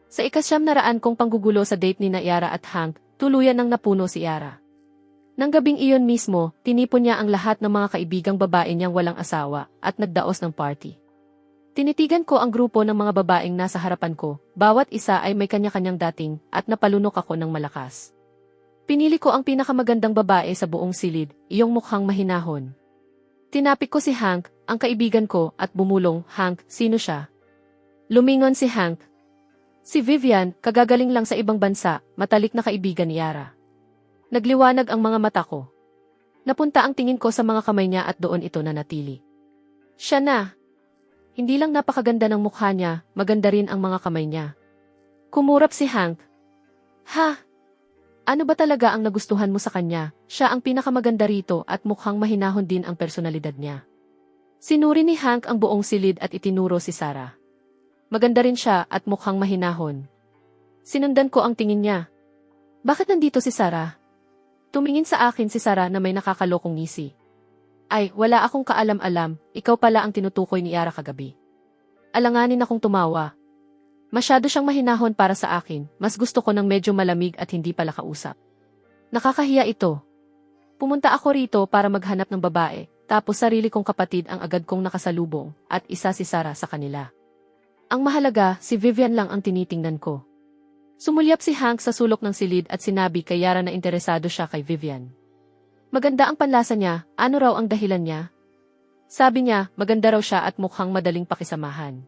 Sa ika-900 kong panggugulo sa date ni Yara at Hank, tuluyan nang napuno si Yara. Nang gabing iyon mismo, tinipon niya ang lahat ng mga kaibigang babae niyang walang asawa at nagdaos ng party. Tinitigan ko ang grupo ng mga babaeng nasa harapan ko, bawat isa ay may kanya-kanyang dating at napalunok ako ng malakas. Pinili ko ang pinakamagandang babae sa buong silid, iyong mukhang mahinahon. Tinapik ko si Hank, ang kaibigan ko, at bumulong, "Hank, sino siya?" Lumingon si Hank. Si Vivian, kagagaling lang sa ibang bansa, matalik na kaibigan ni Yara. Nagliwanag ang mga mata ko. Napunta ang tingin ko sa mga kamay niya at doon ito nanatili. Siya na. Hindi lang napakaganda ng mukha niya, maganda rin ang mga kamay niya. Kumurap si Hank. Ha? Ano ba talaga ang nagustuhan mo sa kanya? Siya ang pinakamaganda rito at mukhang mahinahon din ang personalidad niya. Sinuri ni Hank ang buong silid at itinuro si Sarah. Maganda rin siya at mukhang mahinahon. Sinundan ko ang tingin niya. Bakit nandito si Sarah? Tumingin sa akin si Sarah na may nakakalokong ngisi. Ay, wala akong kaalam-alam, ikaw pala ang tinutukoy ni Yara kagabi. Alanganin akong tumawa. Masyado siyang mahinahon para sa akin, mas gusto ko ng medyo malamig at hindi pala kausap. Nakakahiya ito. Pumunta ako rito para maghanap ng babae, tapos sarili kong kapatid ang agad kong nakasalubong, at isa si Sarah sa kanila. Ang mahalaga, si Vivian lang ang tinitingnan ko. Sumulyap si Hank sa sulok ng silid at sinabi kay Yara na interesado siya kay Vivian. Maganda ang panlasa niya, ano raw ang dahilan niya? Sabi niya, maganda raw siya at mukhang madaling pakisamahan.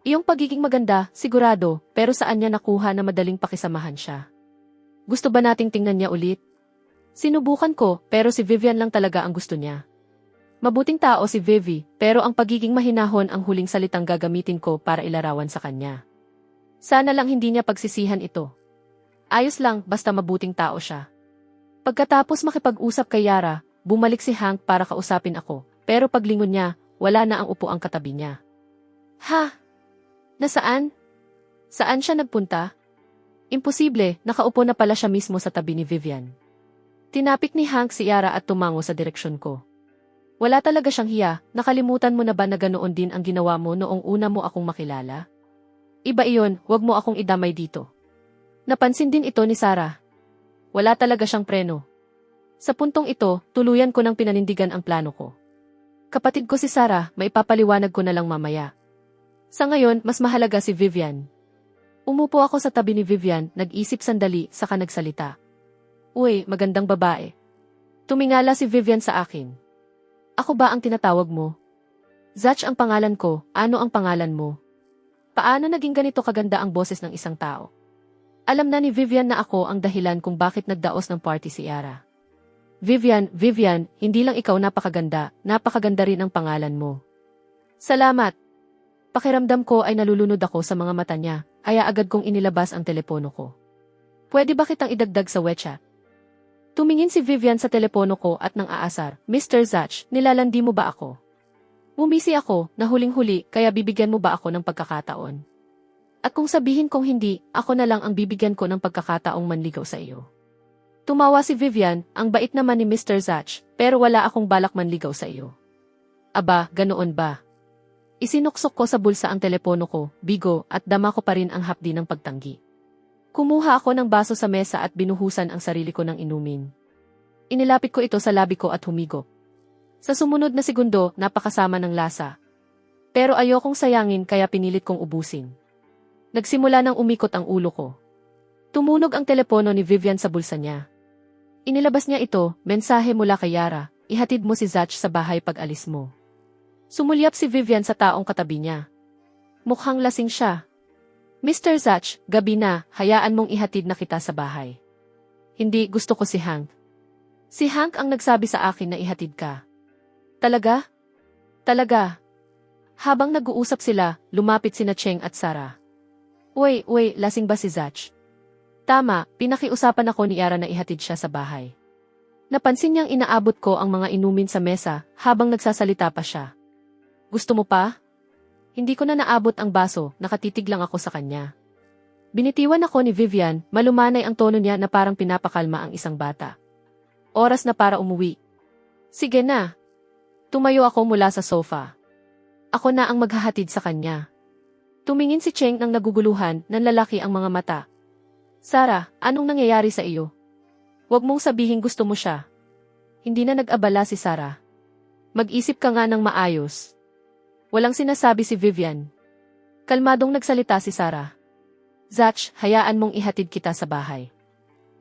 Iyong pagiging maganda, sigurado, pero saan niya nakuha na madaling pakisamahan siya? Gusto ba nating tingnan niya ulit? Sinubukan ko, pero si Vivian lang talaga ang gusto niya. Mabuting tao si Vivi, pero ang pagiging mahinahon ang huling salitang gagamitin ko para ilarawan sa kanya. Sana lang hindi niya pagsisihan ito. Ayos lang, basta mabuting tao siya. Pagkatapos makipag-usap kay Yara, bumalik si Hank para kausapin ako, pero paglingon niya, wala na ang upuang katabi niya. Ha? Nasaan? Saan siya nagpunta? Imposible, nakaupo na pala siya mismo sa tabi ni Vivian. Tinapik ni Hank si Yara at tumango sa direksyon ko. Wala talaga siyang hiya, nakalimutan mo na ba na ganoon din ang ginawa mo noong una mo akong makilala? Iba iyon, wag mo akong idamay dito. Napansin din ito ni Sarah. Wala talaga siyang preno. Sa puntong ito, tuluyan ko nang pinanindigan ang plano ko. Kapatid ko si Sarah, maipapaliwanag ko na lang mamaya. Sa ngayon, mas mahalaga si Vivian. Umupo ako sa tabi ni Vivian, nag-isip sandali, saka nagsalita. Uy, magandang babae. Tumingala si Vivian sa akin. Ako ba ang tinatawag mo? Zach ang pangalan ko, ano ang pangalan mo? Paano naging ganito kaganda ang boses ng isang tao? Alam na ni Vivian na ako ang dahilan kung bakit nagdaos ng party si Yara. Vivian, hindi lang ikaw napakaganda rin ang pangalan mo. Salamat. Pakiramdam ko ay nalulunod ako sa mga mata niya, kaya agad kong inilabas ang telepono ko. Pwede ba kitang idagdag sa WeChat? Tumingin si Vivian sa telepono ko at nang aasar, Mr. Zach, nilalandi mo ba ako? Bumisi ako, na huling-huli, kaya bibigyan mo ba ako ng pagkakataon? At kung sabihin kong hindi, ako na lang ang bibigyan ko ng pagkakataong manligaw sa iyo. Tumawa si Vivian, ang bait naman ni Mr. Zach, pero wala akong balak manligaw sa iyo. Aba, ganoon ba? Isinuksok ko sa bulsa ang telepono ko, bigo, at dama ko pa rin ang hapdi ng pagtanggi. Kumuha ako ng baso sa mesa at binuhusan ang sarili ko ng inumin. Inilapit ko ito sa labi ko at humigop. Sa sumunod na segundo, napakasama ng lasa. Pero ayokong sayangin kaya pinilit kong ubusin. Nagsimula nang umikot ang ulo ko. Tumunog ang telepono ni Vivian sa bulsa niya. Inilabas niya ito, mensahe mula kay Yara, ihatid mo si Zach sa bahay pag alis mo. Sumulyap si Vivian sa taong katabi niya. Mukhang lasing siya. Mr. Zach, gabi na, hayaan mong ihatid na kita sa bahay. Hindi, gusto ko si Hank. Si Hank ang nagsabi sa akin na ihatid ka. Talaga? Talaga. Habang nag-uusap sila, lumapit sina Cheng at Sarah. Uy, lasing ba si Zach? Tama, pinakiusapan ako ni Yara na ihatid siya sa bahay. Napansin niyang inaabot ko ang mga inumin sa mesa habang nagsasalita pa siya. Gusto mo pa? Hindi ko na naabot ang baso, nakatitig lang ako sa kanya. Binitiwan ako ni Vivian, malumanay ang tono niya na parang pinapakalma ang isang bata. Oras na para umuwi. Sige na. Tumayo ako mula sa sofa. Ako na ang maghahatid sa kanya. Tumingin si Cheng ng naguguluhan, nanlalaki ang mga mata. Sarah, anong nangyayari sa iyo? Huwag mong sabihin gusto mo siya. Hindi na nag-abala si Sarah. Mag-isip ka nga ng maayos. Walang sinasabi si Vivian. Kalmadong nagsalita si Sarah. Zach, hayaan mong ihatid kita sa bahay.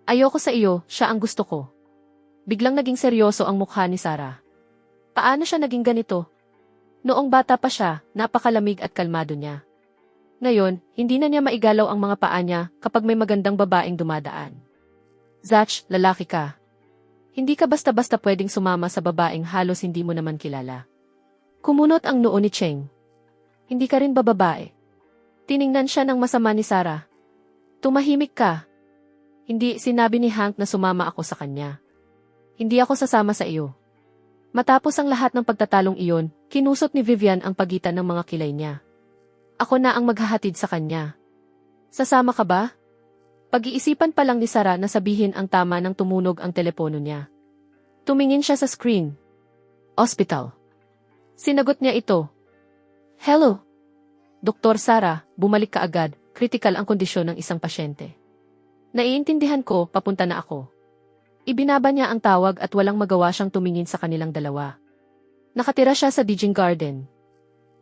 Ayoko sa iyo, siya ang gusto ko. Biglang naging seryoso ang mukha ni Sarah. Paano siya naging ganito? Noong bata pa siya, napakalamig at kalmado niya. Ngayon, hindi na niya maigalaw ang mga paa niya kapag may magandang babaeng dumadaan. Zach, lalaki ka. Hindi ka basta-basta pwedeng sumama sa babaeng halos hindi mo naman kilala. Kumunot ang noo ni Cheng. Hindi ka rin bababae. Tiningnan siya ng masama ni Sarah. Tumahimik ka. Hindi sinabi ni Hank na sumama ako sa kanya. Hindi ako sasama sa iyo. Matapos ang lahat ng pagtatalong iyon, kinusot ni Vivian ang pagitan ng mga kilay niya. Ako na ang maghahatid sa kanya. Sasama ka ba? Pag-iisipan pa lang ni Sarah na sabihin ang tama nang tumunog ang telepono niya. Tumingin siya sa screen. Hospital. Sinagot niya ito. Hello. Doktor Sarah, bumalik ka agad, kritikal ang kondisyon ng isang pasyente. Naiintindihan ko, papunta na ako. Ibinaba niya ang tawag at walang magawa siyang tumingin sa kanilang dalawa. Nakatira siya sa Digging Garden.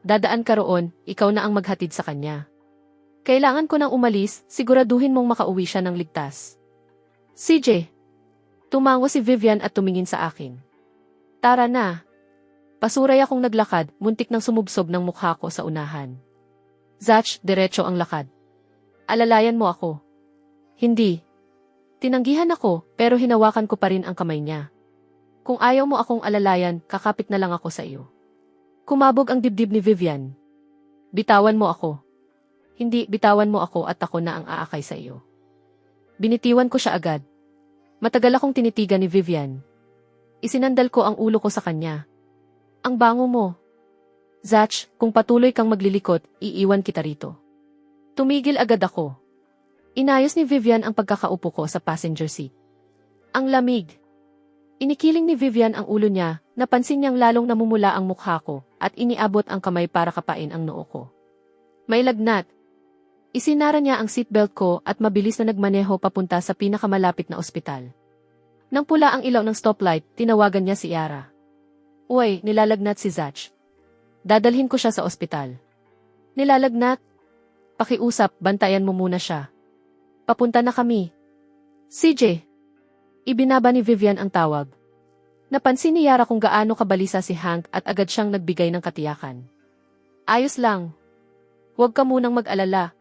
Dadaan ka roon, ikaw na ang maghatid sa kanya. Kailangan ko nang umalis, siguraduhin mong makauwi siya ng ligtas. CJ. Tumango si Vivian at tumingin sa akin. Tara na. Pasuray akong naglakad, muntik nang sumubsob ng mukha ko sa unahan. Zach, diretso ang lakad. Alalayan mo ako. Hindi. Tinanggihan ako, pero hinawakan ko pa rin ang kamay niya. Kung ayaw mo akong alalayan, kakapit na lang ako sa iyo. Kumabog ang dibdib ni Vivian. Bitawan mo ako. Hindi, bitawan mo ako at ako na ang aakay sa iyo. Binitiwan ko siya agad. Matagal akong tinitigan ni Vivian. Isinandal ko ang ulo ko sa kanya. Ang bango mo. Zach, kung patuloy kang maglilikot, iiwan kita rito. Tumigil agad ako. Inayos ni Vivian ang pagkakaupo ko sa passenger seat. Ang lamig. Inikiling ni Vivian ang ulo niya, napansin niyang lalong namumula ang mukha ko, at iniabot ang kamay para kapain ang noo ko. May lagnat. Isinara niya ang seatbelt ko at mabilis na nagmaneho papunta sa pinakamalapit na ospital. Nang pula ang ilaw ng stoplight, tinawagan niya si Yara. Uy, nilalagnat si Zach. Dadalhin ko siya sa ospital. Nilalagnat? Pakiusap, bantayan mo muna siya. Papunta na kami. CJ. Ibinaba ni Vivian ang tawag. Napansin ni Yara kung gaano kabalisa si Hank at agad siyang nagbigay ng katiyakan. Ayos lang. Huwag ka munang mag-alala.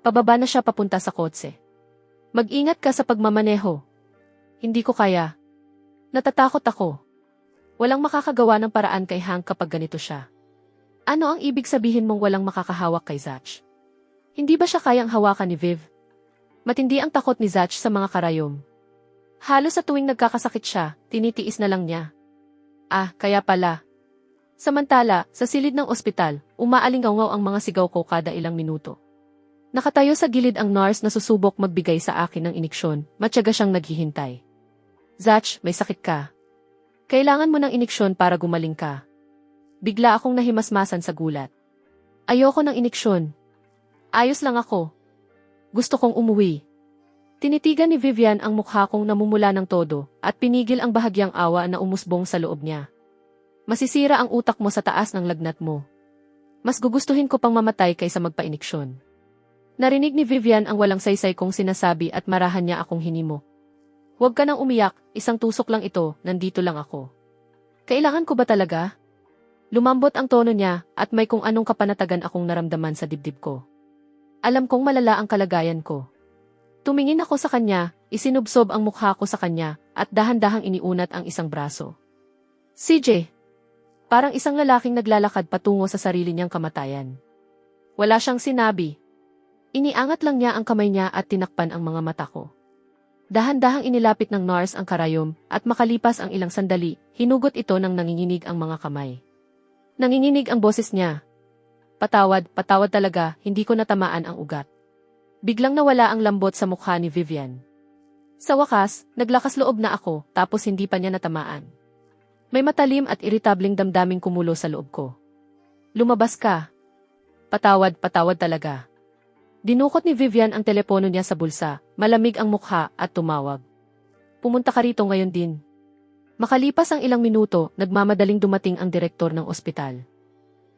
Pababa na siya papunta sa kotse. Mag-ingat ka sa pagmamaneho. Hindi ko kaya. Natatakot ako. Walang makakagawa ng paraan kay Hank kapag ganito siya. Ano ang ibig sabihin mong walang makakahawak kay Zach? Hindi ba siya kayang hawakan ni Viv? Matindi ang takot ni Zach sa mga karayom. Halos sa tuwing nagkakasakit siya, tinitiis na lang niya. Ah, kaya pala. Samantala, sa silid ng ospital, umaalingaw ang mga sigaw ko kada ilang minuto. Nakatayo sa gilid ang nurse na susubok magbigay sa akin ng iniksyon, matyaga siyang naghihintay. Zach, may sakit ka. Kailangan mo ng iniksyon para gumaling ka. Bigla akong nahimasmasan sa gulat. Ayoko ng iniksyon. Ayos lang ako. Gusto kong umuwi. Tinitigan ni Vivian ang mukha kong namumula ng todo at pinigil ang bahagyang awa na umusbong sa loob niya. Masisira ang utak mo sa taas ng lagnat mo. Mas gugustuhin ko pang mamatay kaysa magpainiksyon. Narinig ni Vivian ang walang saysay kong sinasabi at marahan niya akong hinimo. Huwag ka nang umiyak, isang tusok lang ito, nandito lang ako. Kailangan ko ba talaga? Lumambot ang tono niya at may kung anong kapanatagan akong naramdaman sa dibdib ko. Alam kong malala ang kalagayan ko. Tumingin ako sa kanya, isinubsob ang mukha ko sa kanya, at dahan-dahang iniunat ang isang braso. CJ. Parang isang lalaking naglalakad patungo sa sarili niyang kamatayan. Wala siyang sinabi. Iniangat lang niya ang kamay niya at tinakpan ang mga mata ko. Dahan-dahang inilapit ng nurse ang karayom, at makalipas ang ilang sandali, hinugot ito ng nanginginig ang mga kamay. Nanginginig ang boses niya. Patawad, patawad talaga, hindi ko natamaan ang ugat. Biglang nawala ang lambot sa mukha ni Vivian. Sa wakas, naglakas loob na ako, tapos hindi pa niya natamaan. May matalim at iritableng damdaming kumulo sa loob ko. Lumabas ka. Patawad talaga. Dinukot ni Vivian ang telepono niya sa bulsa, malamig ang mukha at tumawag. Pumunta ka rito ngayon din. Makalipas ang ilang minuto, nagmamadaling dumating ang direktor ng ospital.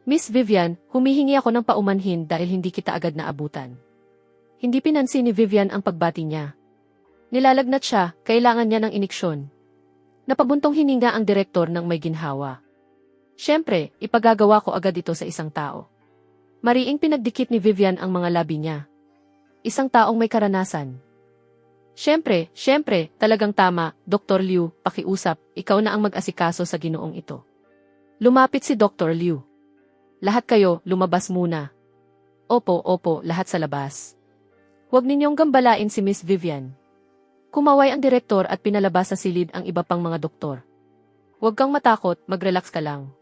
Miss Vivian, humihingi ako ng paumanhin dahil hindi kita agad naabutan. Hindi pinansin ni Vivian ang pagbati niya. Nilalagnat siya, kailangan niya ng iniksyon. Napabuntong hininga ang direktor ng may ginhawa. Siyempre, ipagagawa ko agad ito sa isang tao. Mariing pinagdikit ni Vivian ang mga labi niya. Isang taong may karanasan. Siyempre, talagang tama, Dr. Liu, pakiusap, ikaw na ang mag-asikaso sa ginoong ito. Lumapit si Dr. Liu. Lahat kayo, lumabas muna. Opo, lahat sa labas. Huwag ninyong gambalain si Miss Vivian. Kumaway ang direktor at pinalabas sa silid ang iba pang mga doktor. Huwag kang matakot, mag-relax ka lang.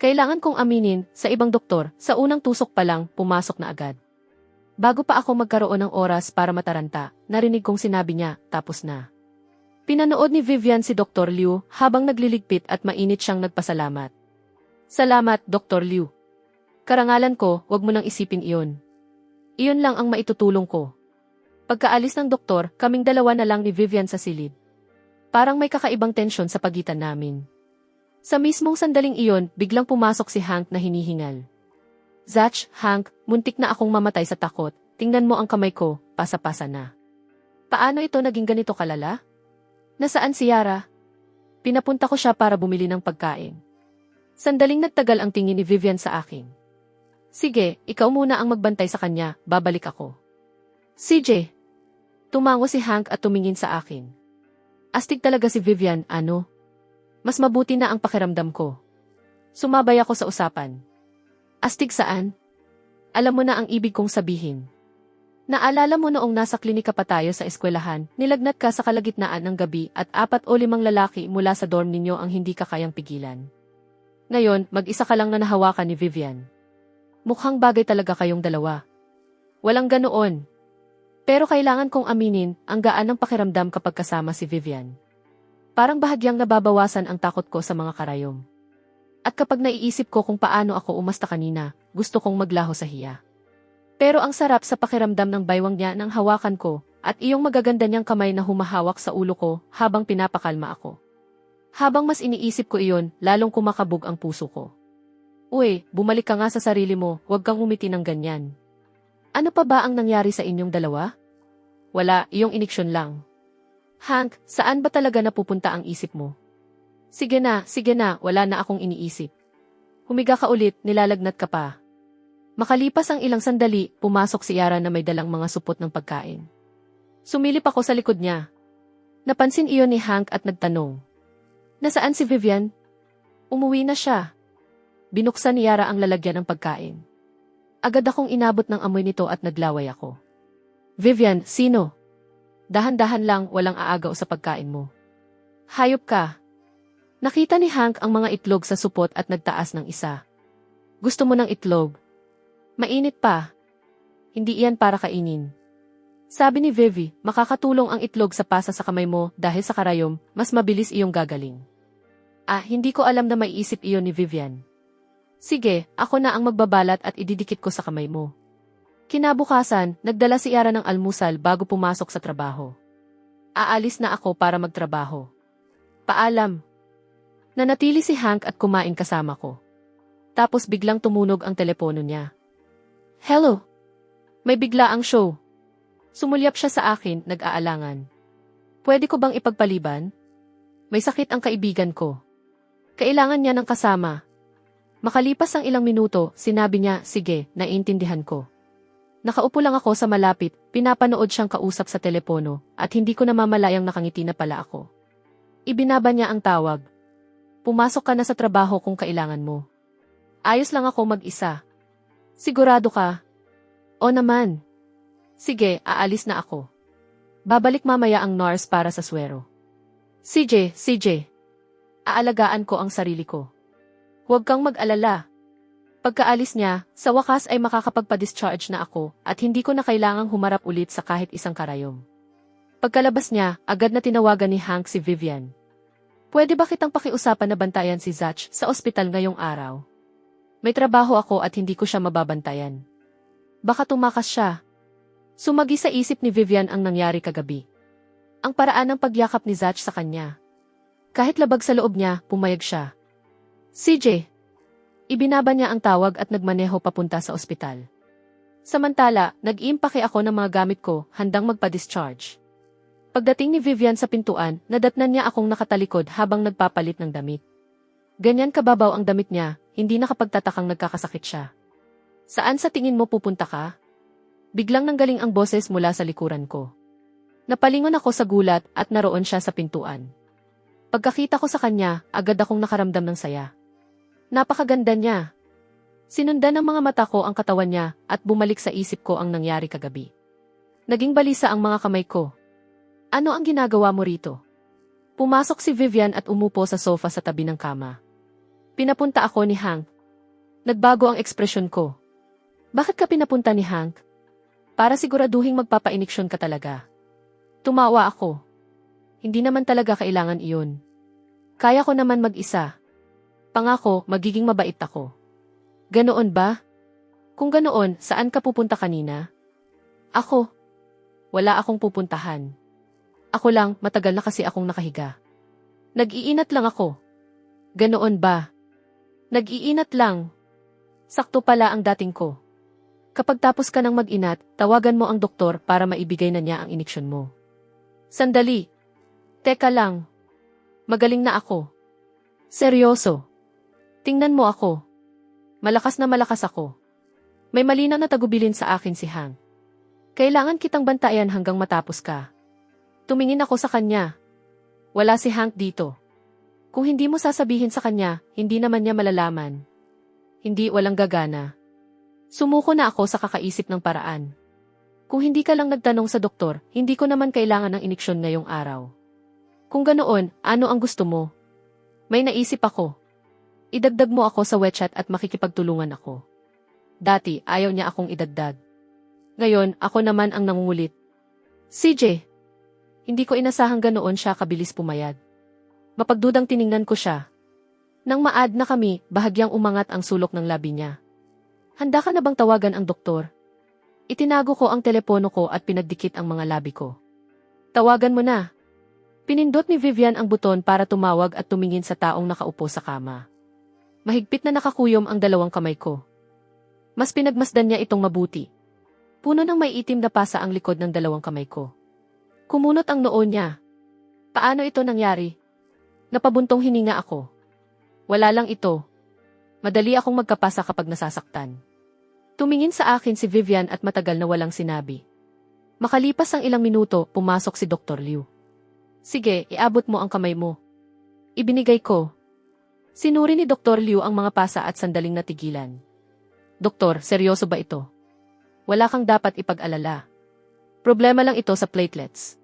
Kailangan kong aminin, sa ibang doktor, sa unang tusok pa lang, pumasok na agad. Bago pa ako magkaroon ng oras para mataranta, narinig kong sinabi niya, tapos na. Pinanood ni Vivian si Dr. Liu habang nagliligpit at mainit siyang nagpasalamat. Salamat, Dr. Liu. Karangalan ko, wag mo nang isipin iyon. Iyon lang ang maitutulong ko. Pagkaalis ng doktor, kaming dalawa na lang ni Vivian sa silid. Parang may kakaibang tensyon sa pagitan namin. Sa mismong sandaling iyon, biglang pumasok si Hank na hinihingal. Zach, Hank, muntik na akong mamatay sa takot. Tingnan mo ang kamay ko, pasa-pasa na. Paano ito naging ganito kalala? Nasaan si Yara? Pinapunta ko siya para bumili ng pagkain. Sandaling nagtagal ang tingin ni Vivian sa akin. Sige, ikaw muna ang magbantay sa kanya, babalik ako. CJ. Tumango si Hank at tumingin sa akin. Astig talaga si Vivian, ano? Mas mabuti na ang pakiramdam ko. Sumabay ako sa usapan. Astig saan? Alam mo na ang ibig kong sabihin. Naalala mo noong nasa klinika pa tayo sa eskwelahan, nilagnat ka sa kalagitnaan ng gabi at 4 o 5 lalaki mula sa dorm ninyo ang hindi ka kayang pigilan. Ngayon, mag-isa ka lang na nahawakan ni Vivian. Mukhang bagay talaga kayong dalawa. Walang ganoon. Pero kailangan kong aminin, ang gaan ng pakiramdam kapag kasama si Vivian. Parang bahagyang nababawasan ang takot ko sa mga karayom. At kapag naiisip ko kung paano ako umasta kanina, gusto kong maglaho sa hiya. Pero ang sarap sa pakiramdam ng baywang niya nang hawakan ko, at iyong magaganda niyang kamay na humahawak sa ulo ko habang pinapakalma ako. Habang mas iniisip ko iyon, lalong kumakabog ang puso ko. Uy, bumalik ka nga sa sarili mo, huwag kang umiti ng ganyan. Ano pa ba ang nangyari sa inyong dalawa? Wala, iyong iniksyon lang. Hank, saan ba talaga napupunta ang isip mo? Sige na, wala na akong iniisip. Humiga ka ulit, nilalagnat ka pa. Makalipas ang ilang sandali, pumasok si Yara na may dalang mga supot ng pagkain. Sumilip ako sa likod niya. Napansin iyon ni Hank at nagtanong. Nasaan si Vivian? Umuwi na siya. Binuksan ni Yara ang lalagyan ng pagkain. Agad akong inabot ng amoy nito at naglaway ako. Vivian, sino? Dahan-dahan lang, walang aagaw sa pagkain mo. Hayop ka. Nakita ni Hank ang mga itlog sa supot at nagtaas ng isa. Gusto mo ng itlog? Mainit pa. Hindi iyan para kainin. Sabi ni Vivi, makakatulong ang itlog sa pasa sa kamay mo dahil sa karayom, mas mabilis iyong gagaling. Hindi ko alam na maiisip iyon ni Vivian. Sige, ako na ang magbabalat at ididikit ko sa kamay mo. Kinabukasan, nagdala si Yara ng almusal bago pumasok sa trabaho. Aalis na ako para magtrabaho. Paalam. Nanatili si Hank at kumain kasama ko. Tapos biglang tumunog ang telepono niya. Hello? May bigla ang show. Sumulyap siya sa akin, nag-aalangan. Pwede ko bang ipagpaliban? May sakit ang kaibigan ko. Kailangan niya ng kasama. Makalipas ang ilang minuto, sinabi niya, sige, naiintindihan ko. Nakaupo lang ako sa malapit, pinapanood siyang kausap sa telepono, at hindi ko namamalayang nakangiti na pala ako. Ibinaba niya ang tawag. Pumasok ka na sa trabaho kung kailangan mo. Ayos lang ako mag-isa. Sigurado ka? O naman. Sige, aalis na ako. Babalik mamaya ang nurse para sa swero. CJ. Aalagaan ko ang sarili ko. Huwag kang mag-alala. Pagkaalis niya, sa wakas ay makakapagpa-discharge na ako at hindi ko na kailangang humarap ulit sa kahit isang karayom. Pagkalabas niya, agad na tinawagan ni Hank si Vivian. Pwede ba kitang pakiusapan na bantayan si Zach sa ospital ngayong araw? May trabaho ako at hindi ko siya mababantayan. Baka tumakas siya. Sumagi sa isip ni Vivian ang nangyari kagabi. Ang paraan ng pagyakap ni Zach sa kanya. Kahit labag sa loob niya, pumayag siya. CJ. Ibinaba niya ang tawag at nagmaneho papunta sa ospital. Samantala, nag-iimpake ako ng mga gamit ko, handang magpa-discharge. Pagdating ni Vivian sa pintuan, nadatnan niya akong nakatalikod habang nagpapalit ng damit. Ganyan kababaw ang damit niya, hindi nakapagtatakang nagkakasakit siya. Saan sa tingin mo pupunta ka? Biglang nanggaling ang boses mula sa likuran ko. Napalingon ako sa gulat at naroon siya sa pintuan. Pagkakita ko sa kanya, agad akong nakaramdam ng saya. Napakaganda niya. Sinundan ng mga mata ko ang katawan niya at bumalik sa isip ko ang nangyari kagabi. Naging balisa ang mga kamay ko. Ano ang ginagawa mo rito? Pumasok si Vivian at umupo sa sofa sa tabi ng kama. Pinapunta ako ni Hank. Nagbago ang ekspresyon ko. Bakit ka pinapunta ni Hank? Para siguraduhing magpapa-iniksyon ka talaga. Tumawa ako. Hindi naman talaga kailangan iyon. Kaya ko naman mag-isa. Pangako, magiging mabait ako. Ganoon ba? Kung ganoon, saan ka pupunta kanina? Ako. Wala akong pupuntahan. Ako lang, matagal na kasi akong nakahiga. Nag-iinat lang ako. Ganoon ba? Nag-iinat lang. Sakto pala ang dating ko. Kapag tapos ka ng mag-inat, tawagan mo ang doktor para maibigay na niya ang iniksyon mo. Sandali. Teka lang. Magaling na ako. Seryoso. Tingnan mo ako. Malakas na malakas ako. May malinaw na tagubilin sa akin si Hank. Kailangan kitang bantayan hanggang matapos ka. Tumingin ako sa kanya. Wala si Hank dito. Kung hindi mo sasabihin sa kanya, hindi naman niya malalaman. Hindi, walang gagana. Sumuko na ako sa kakaisip ng paraan. Kung hindi ka lang nagtanong sa doktor, hindi ko naman kailangan ng iniksyon ngayong araw. Kung ganoon, ano ang gusto mo? May naisip ako. Idagdag mo ako sa WeChat at makikipagtulungan ako. Dati, ayaw niya akong idagdag. Ngayon, ako naman ang nangungulit. CJ, hindi ko inasahang ganoon siya kabilis pumayag. Mapagdudang tiningnan ko siya. Nang ma-add na kami, bahagyang umangat ang sulok ng labi niya. Handa ka na bang tawagan ang doktor? Itinago ko ang telepono ko at pinagdikit ang mga labi ko. Tawagan mo na. Pinindot ni Vivian ang buton para tumawag at tumingin sa taong nakaupo sa kama. Mahigpit na nakakuyom ang dalawang kamay ko. Mas pinagmasdan niya itong mabuti. Puno ng may itim na pasa ang likod ng dalawang kamay ko. Kumunot ang noo niya. Paano ito nangyari? Napabuntong hininga ako. Wala lang ito. Madali akong magkapasa kapag nasasaktan. Tumingin sa akin si Vivian at matagal na walang sinabi. Makalipas ang ilang minuto, pumasok si Dr. Liu. Sige, iabot mo ang kamay mo. Ibinigay ko. Sinuri ni Dr. Liu ang mga pasa at sandaling natigilan. Doktor, seryoso ba ito? Wala kang dapat ipag-alala. Problema lang ito sa platelets.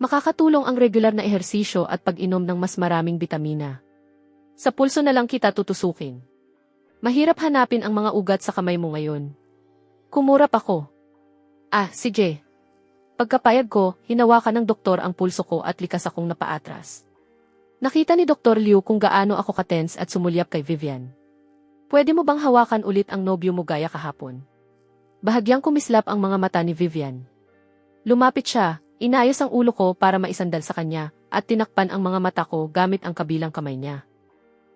Makakatulong ang regular na ehersisyo at pag-inom ng mas maraming bitamina. Sa pulso na lang kita tutusukin. Mahirap hanapin ang mga ugat sa kamay mo ngayon. Kumurap ako. Sige. Pagkapayag ko, hinawakan ng doktor ang pulso ko at likas akong napaatras. Nakita ni Dr. Liu kung gaano ako katense at sumulyap kay Vivian. Pwede mo bang hawakan ulit ang nobyo mo gaya kahapon? Bahagyang kumislap ang mga mata ni Vivian. Lumapit siya, inayos ang ulo ko para maisandal sa kanya, at tinakpan ang mga mata ko gamit ang kabilang kamay niya.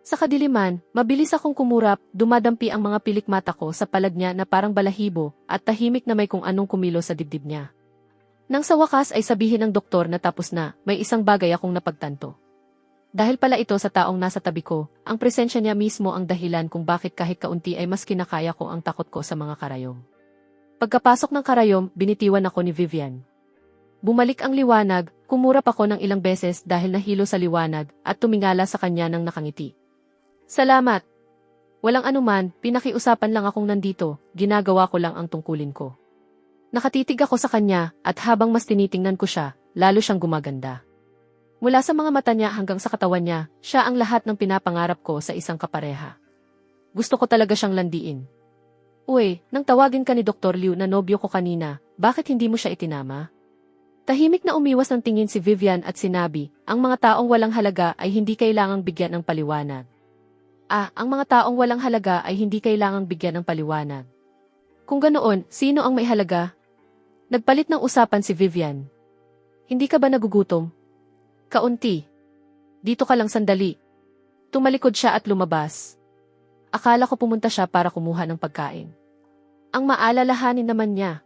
Sa kadiliman, mabilis akong kumurap, dumadampi ang mga pilik mata ko sa palad niya na parang balahibo, at tahimik na may kung anong kumilos sa dibdib niya. Nang sa wakas ay sabihin ng doktor na tapos na, may isang bagay akong napagtanto. Dahil pala ito sa taong nasa tabi ko, ang presensya niya mismo ang dahilan kung bakit kahit kaunti ay mas kinakaya ko ang takot ko sa mga karayom. Pagkapasok ng karayom, binitiwan ako ni Vivian. Bumalik ang liwanag, kumurap ako ng ilang beses dahil nahilo sa liwanag at tumingala sa kanya ng nakangiti. Salamat! Walang anuman, pinakiusapan lang akong nandito, ginagawa ko lang ang tungkulin ko. Nakatitig ako sa kanya at habang mas tinitingnan ko siya, lalo siyang gumaganda. Mula sa mga mata niya hanggang sa katawan niya, siya ang lahat ng pinapangarap ko sa isang kapareha. Gusto ko talaga siyang landiin. Uy, nang tawagin ka ni Dr. Liu na nobyo ko kanina, bakit hindi mo siya itinama? Tahimik na umiwas ng tingin si Vivian at sinabi, ang mga taong walang halaga ay hindi kailangang bigyan ng paliwanag. Ang mga taong walang halaga ay hindi kailangang bigyan ng paliwanag. Kung ganoon, sino ang may halaga? Nagpalit ng usapan si Vivian. Hindi ka ba nagugutom? Kaunti. Dito ka lang sandali. Tumalikod siya at lumabas. Akala ko pumunta siya para kumuha ng pagkain. Ang maalalahanin naman niya.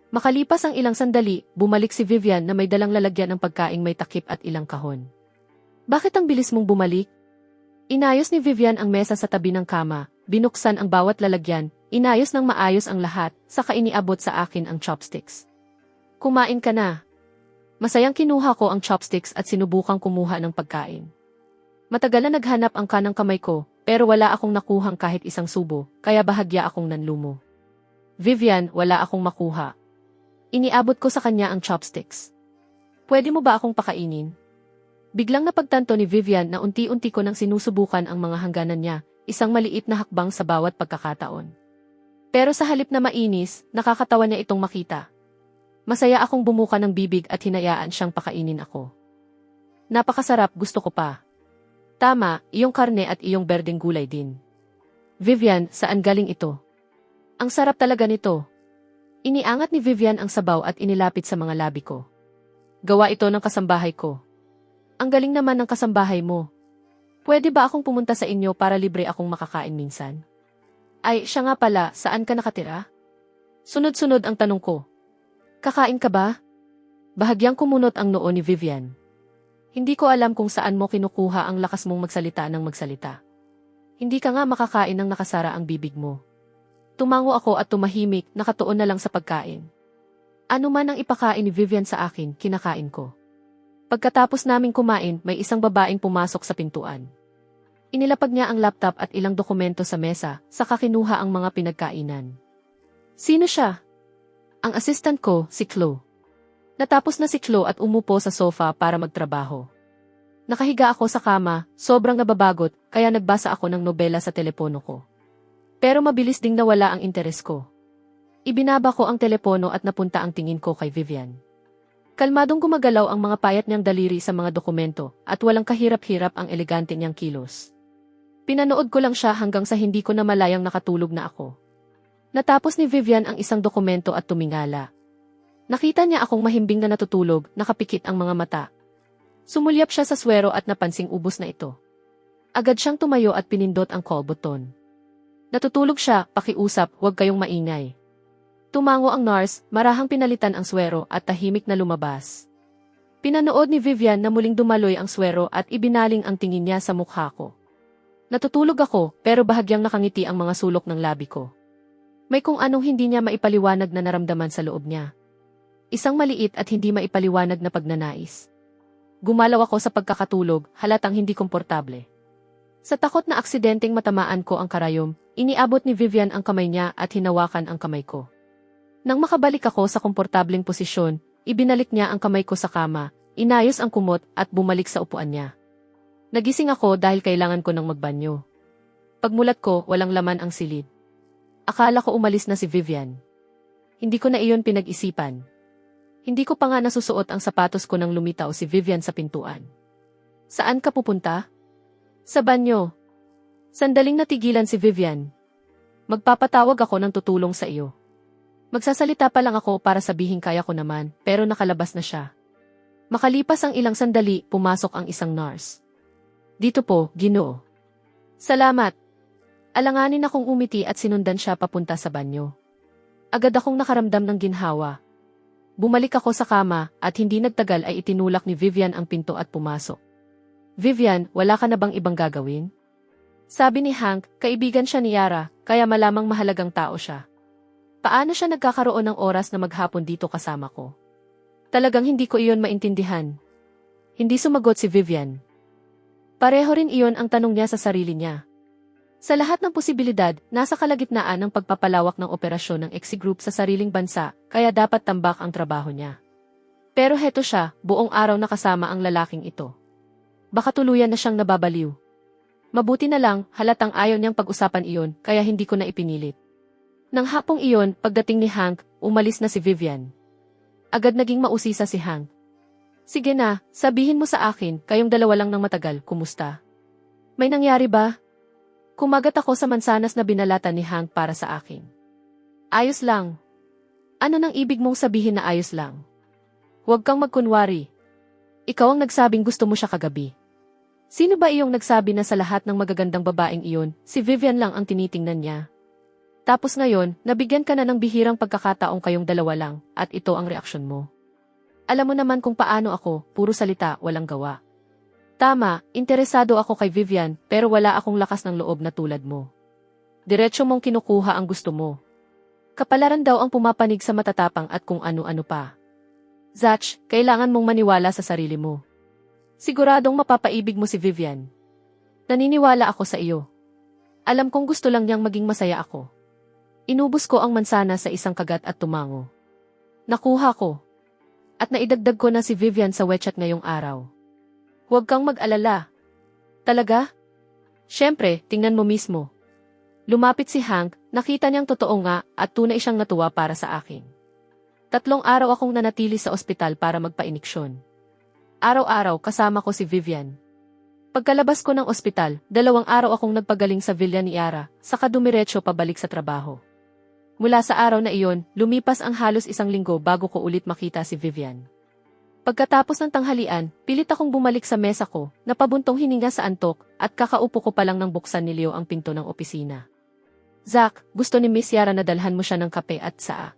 Makalipas ang ilang sandali, bumalik si Vivian na may dalang lalagyan ng pagkaing may takip at ilang kahon. Bakit ang bilis mong bumalik? Inayos ni Vivian ang mesa sa tabi ng kama, binuksan ang bawat lalagyan, inayos ng maayos ang lahat, saka iniabot sa akin ang chopsticks. Kumain ka na. Masayang kinuha ko ang chopsticks at sinubukang kumuha ng pagkain. Matagal na naghanap ang kanang kamay ko, pero wala akong nakuhang kahit isang subo, kaya bahagya akong nanlumo. Vivian, wala akong makuha. Iniabot ko sa kanya ang chopsticks. Pwede mo ba akong pakainin? Biglang napagtanto ni Vivian na unti-unti ko nang sinusubukan ang mga hangganan niya, isang maliit na hakbang sa bawat pagkakataon. Pero sa halip na mainis, nakakatawa niya itong makita. Masaya akong bumuka ng bibig at hinayaan siyang pakainin ako. Napakasarap, gusto ko pa. Tama, iyong karne at iyong berdeng gulay din. Vivian, saan galing ito? Ang sarap talaga nito. Iniangat ni Vivian ang sabaw at inilapit sa mga labi ko. Gawa ito ng kasambahay ko. Ang galing naman ng kasambahay mo. Pwede ba akong pumunta sa inyo para libre akong makakain minsan? Ay, siya nga pala, saan ka nakatira? Sunod-sunod ang tanong ko. Kakain ka ba? Bahagyang kumunot ang noo ni Vivian. Hindi ko alam kung saan mo kinukuha ang lakas mong magsalita ng magsalita. Hindi ka nga makakain ng nakasara ang bibig mo. Tumango ako at tumahimik, nakatuon na lang sa pagkain. Ano man ang ipakain ni Vivian sa akin, kinakain ko. Pagkatapos naming kumain, may isang babaeng pumasok sa pintuan. Inilapag niya ang laptop at ilang dokumento sa mesa, saka kinuha ang mga pinagkainan. Sino siya? Ang assistant ko, si Chloe. Natapos na si Chloe at umupo sa sofa para magtrabaho. Nakahiga ako sa kama, sobrang nababagot, kaya nagbasa ako ng nobela sa telepono ko. Pero mabilis ding nawala ang interes ko. Ibinaba ko ang telepono at napunta ang tingin ko kay Vivian. Kalmadong gumagalaw ang mga payat niyang daliri sa mga dokumento at walang kahirap-hirap ang elegante niyang kilos. Pinanood ko lang siya hanggang sa hindi ko na malayang nakatulog na ako. Natapos ni Vivian ang isang dokumento at tumingala. Nakita niya akong mahimbing na natutulog, nakapikit ang mga mata. Sumulyap siya sa swero at napansing ubos na ito. Agad siyang tumayo at pinindot ang call button. Natutulog siya, pakiusap, huwag kayong maingay. Tumango ang nurse, marahang pinalitan ang swero at tahimik na lumabas. Pinanood ni Vivian na muling dumaloy ang swero at ibinaling ang tingin niya sa mukha ko. Natutulog ako, pero bahagyang nakangiti ang mga sulok ng labi ko. May kung anong hindi niya maipaliwanag na naramdaman sa loob niya. Isang maliit at hindi maipaliwanag na pagnanais. Gumalaw ako sa pagkakatulog, halatang hindi komportable. Sa takot na aksidenteng matamaan ko ang karayom, iniabot ni Vivian ang kamay niya at hinawakan ang kamay ko. Nang makabalik ako sa komportableng posisyon, ibinalik niya ang kamay ko sa kama, inayos ang kumot at bumalik sa upuan niya. Nagising ako dahil kailangan ko ng magbanyo. Pagmulat ko, walang laman ang silid. Akala ko umalis na si Vivian. Hindi ko na iyon pinag-isipan. Hindi ko pa nga nasusuot ang sapatos ko nang lumitaw si Vivian sa pintuan. Saan ka pupunta? Sa banyo. Sandaling natigilan si Vivian. Magpapatawag ako ng tutulong sa iyo. Magsasalita pa lang ako para sabihin kaya ko naman, pero nakalabas na siya. Makalipas ang ilang sandali, pumasok ang isang nurse. Dito po, Ginoo. Salamat. Alanganin akong umiti at sinundan siya papunta sa banyo. Agad akong nakaramdam ng ginhawa. Bumalik ako sa kama at hindi nagtagal ay itinulak ni Vivian ang pinto at pumasok. Vivian, wala ka na bang ibang gagawin? Sabi ni Hank, kaibigan siya ni Yara, kaya malamang mahalagang tao siya. Paano siya nagkakaroon ng oras na maghapon dito kasama ko? Talagang hindi ko iyon maintindihan. Hindi sumagot si Vivian. Pareho rin iyon ang tanong niya sa sarili niya. Sa lahat ng posibilidad, nasa kalagitnaan ng pagpapalawak ng operasyon ng Exi Group sa sariling bansa, kaya dapat tambak ang trabaho niya. Pero heto siya, buong araw nakasama ang lalaking ito. Baka tuluyan na siyang nababaliw. Mabuti na lang, halatang ayaw niyang pag-usapan iyon, kaya hindi ko na ipinilit. Nang hapong iyon, pagdating ni Hank, umalis na si Vivian. Agad naging mausisa si Hank. Sige na, sabihin mo sa akin, kayong dalawa lang ng matagal, kumusta? May nangyari ba? Kumagat ako sa mansanas na binalatan ni Hank para sa akin. Ayos lang. Ano nang ibig mong sabihin na ayos lang? Huwag kang magkunwari. Ikaw ang nagsabing gusto mo siya kagabi. Sino ba iyong nagsabi na sa lahat ng magagandang babaeng iyon, si Vivian lang ang tinitingnan niya? Tapos ngayon, nabigyan ka na ng bihirang pagkakataong kayong dalawa lang, at ito ang reaksyon mo. Alam mo naman kung paano ako, puro salita, walang gawa. Tama, interesado ako kay Vivian, pero wala akong lakas ng loob na tulad mo. Diretso mong kinukuha ang gusto mo. Kapalaran daw ang pumapanig sa matatapang at kung ano-ano pa. Zach, kailangan mong maniwala sa sarili mo. Siguradong mapapaibig mo si Vivian. Naniniwala ako sa iyo. Alam kong gusto lang niyang maging masaya ako. Inubos ko ang mansana sa isang kagat at tumango. Nakuha ko. At naidagdag ko na si Vivian sa WeChat ngayong araw. Huwag kang mag-alala. Talaga? Siyempre, tingnan mo mismo. Lumapit si Hank, nakita niyang totoo nga at tunay siyang natuwa para sa akin. 3 araw akong nanatili sa ospital para magpa-iniksyon. Araw-araw kasama ko si Vivian. Pagkalabas ko ng ospital, 2 araw akong nagpagaling sa Villa ni Yara, saka dumiretso pabalik sa trabaho. Mula sa araw na iyon, lumipas ang halos 1 linggo bago ko ulit makita si Vivian. Pagkatapos ng tanghalian, pilit akong bumalik sa mesa ko, napabuntong hininga sa antok, at kakaupo ko pa lang nang buksan ni Leo ang pinto ng opisina. Zach, gusto ni Miss Yara na dalhan mo siya ng kape at tsaa.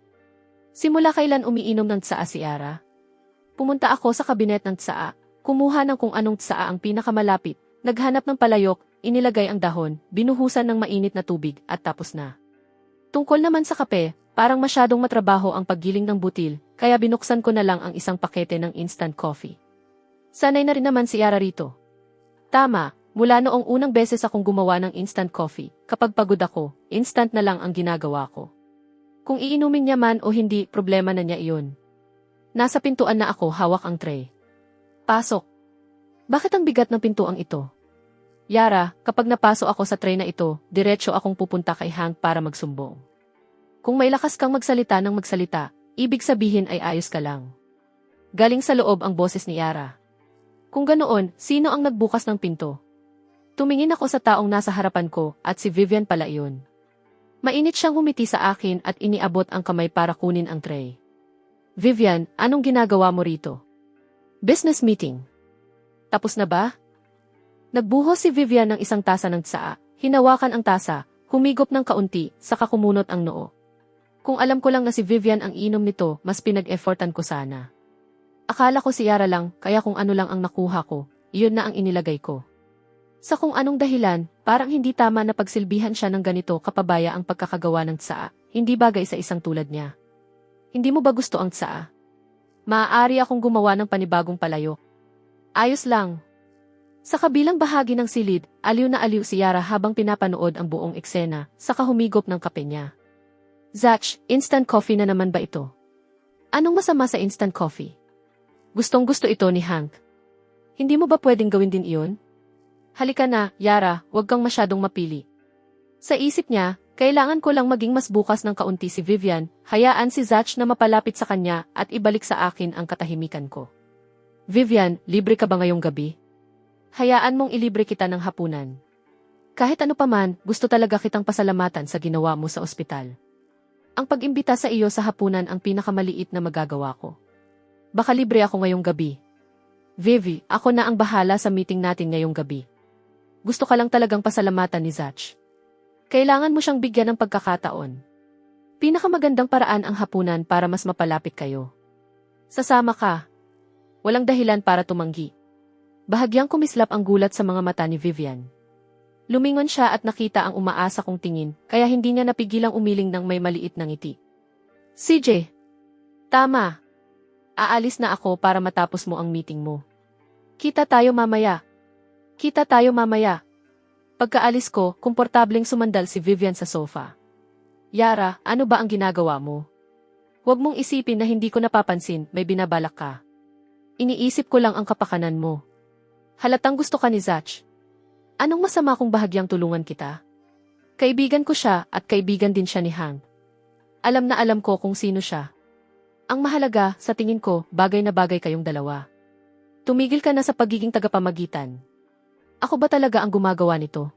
Simula kailan umiinom ng tsaa si Yara? Pumunta ako sa kabinet ng tsaa, kumuha ng kung anong tsaa ang pinakamalapit, naghanap ng palayok, inilagay ang dahon, binuhusan ng mainit na tubig, at tapos na. Tungkol naman sa kape, parang masyadong matrabaho ang paggiling ng butil, kaya binuksan ko na lang ang isang pakete ng instant coffee. Sanay na rin naman si Yara rito. Tama, mula noong unang beses akong gumawa ng instant coffee, kapag pagod ako, instant na lang ang ginagawa ko. Kung iinumin niya man o hindi, problema na niya iyon. Nasa pintuan na ako, hawak ang tray. Pasok. Bakit ang bigat ng pintuang ito? Yara, kapag napasok ako sa tray na ito, diretso akong pupunta kay Hank para magsumbong. Kung may lakas kang magsalita ng magsalita, ibig sabihin ay ayos ka lang. Galing sa loob ang boses ni Yara. Kung ganoon, sino ang nagbukas ng pinto? Tumingin ako sa taong nasa harapan ko at si Vivian pala iyon. Mainit siyang humiti sa akin at iniabot ang kamay para kunin ang tray. Vivian, anong ginagawa mo rito? Business meeting. Tapos na ba? Nagbuhos si Vivian ng isang tasa ng tsaa, hinawakan ang tasa, humigop ng kaunti, saka kumunot ang noo. Kung alam ko lang na si Vivian ang inom nito, mas pinag-effortan ko sana. Akala ko si Yara lang, kaya kung ano lang ang nakuha ko, iyon na ang inilagay ko. Sa kung anong dahilan, parang hindi tama na pagsilbihan siya ng ganito kapabaya ang pagkakagawa ng tsaa, hindi bagay sa isang tulad niya. Hindi mo ba gusto ang tsaa? Maaari akong gumawa ng panibagong palayok. Ayos lang. Sa kabilang bahagi ng silid, aliw na aliw si Yara habang pinapanood ang buong eksena, saka humigop ng kape niya. Zach, instant coffee na naman ba ito? Anong masama sa instant coffee? Gustong-gusto ito ni Hank. Hindi mo ba pwedeng gawin din iyon? Halika na, Yara, huwag kang masyadong mapili. Sa isip niya, kailangan ko lang maging mas bukas ng kaunti si Vivian, hayaan si Zach na mapalapit sa kanya at ibalik sa akin ang katahimikan ko. Vivian, libre ka ba ngayong gabi? Hayaan mong ilibre kita ng hapunan. Kahit ano paman, gusto talaga kitang pasalamatan sa ginawa mo sa ospital. Ang pag-imbita sa iyo sa hapunan ang pinakamaliit na magagawa ko. Baka libre ako ngayong gabi. Vivi, ako na ang bahala sa meeting natin ngayong gabi. Gusto ka lang talagang pasalamatan ni Zach. Kailangan mo siyang bigyan ng pagkakataon. Pinakamagandang paraan ang hapunan para mas mapalapit kayo. Sasama ka. Walang dahilan para tumanggi. Bahagyang kumislap ang gulat sa mga mata ni Vivian. Lumingon siya at nakita ang umaasa kong tingin, kaya hindi niya napigilang umiling ng may maliit na ngiti. CJ. Tama. Aalis na ako para matapos mo ang meeting mo. Kita tayo mamaya. Kita tayo mamaya. Pagkaalis ko, komportableng sumandal si Vivian sa sofa. Yara, ano ba ang ginagawa mo? Huwag mong isipin na hindi ko napapansin, may binabalak ka. Iniisip ko lang ang kapakanan mo. Halatang gusto ka ni Zach. Anong masama kung bahagyang tulungan kita? Kaibigan ko siya at kaibigan din siya ni Hank. Alam na alam ko kung sino siya. Ang mahalaga, sa tingin ko, bagay na bagay kayong dalawa. Tumigil ka na sa pagiging tagapamagitan. Ako ba talaga ang gumagawa nito?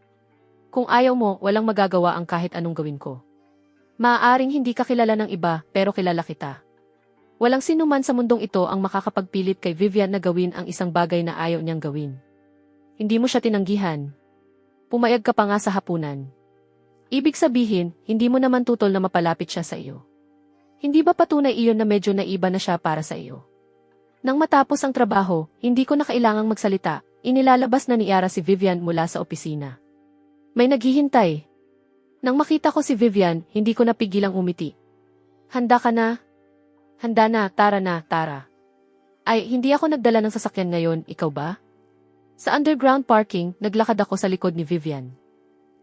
Kung ayaw mo, walang magagawa ang kahit anong gawin ko. Maaaring hindi ka kilala ng iba, pero kilala kita. Walang sinuman sa mundong ito ang makakapagpilit kay Vivian na gawin ang isang bagay na ayaw niyang gawin. Hindi mo siya tinanggihan. Pumayag ka pa nga sa hapunan. Ibig sabihin, hindi mo naman tutol na mapalapit siya sa iyo. Hindi ba patunay iyon na medyo naiba na siya para sa iyo? Nang matapos ang trabaho, hindi ko na kailangang magsalita, inilalabas na ni Yara si Vivian mula sa opisina. May naghihintay. Nang makita ko si Vivian, hindi ko napigilang umiti. Handa ka na? Handa na, tara. Ay, hindi ako nagdala ng sasakyan ngayon, ikaw ba? Sa underground parking, naglakad ako sa likod ni Vivian.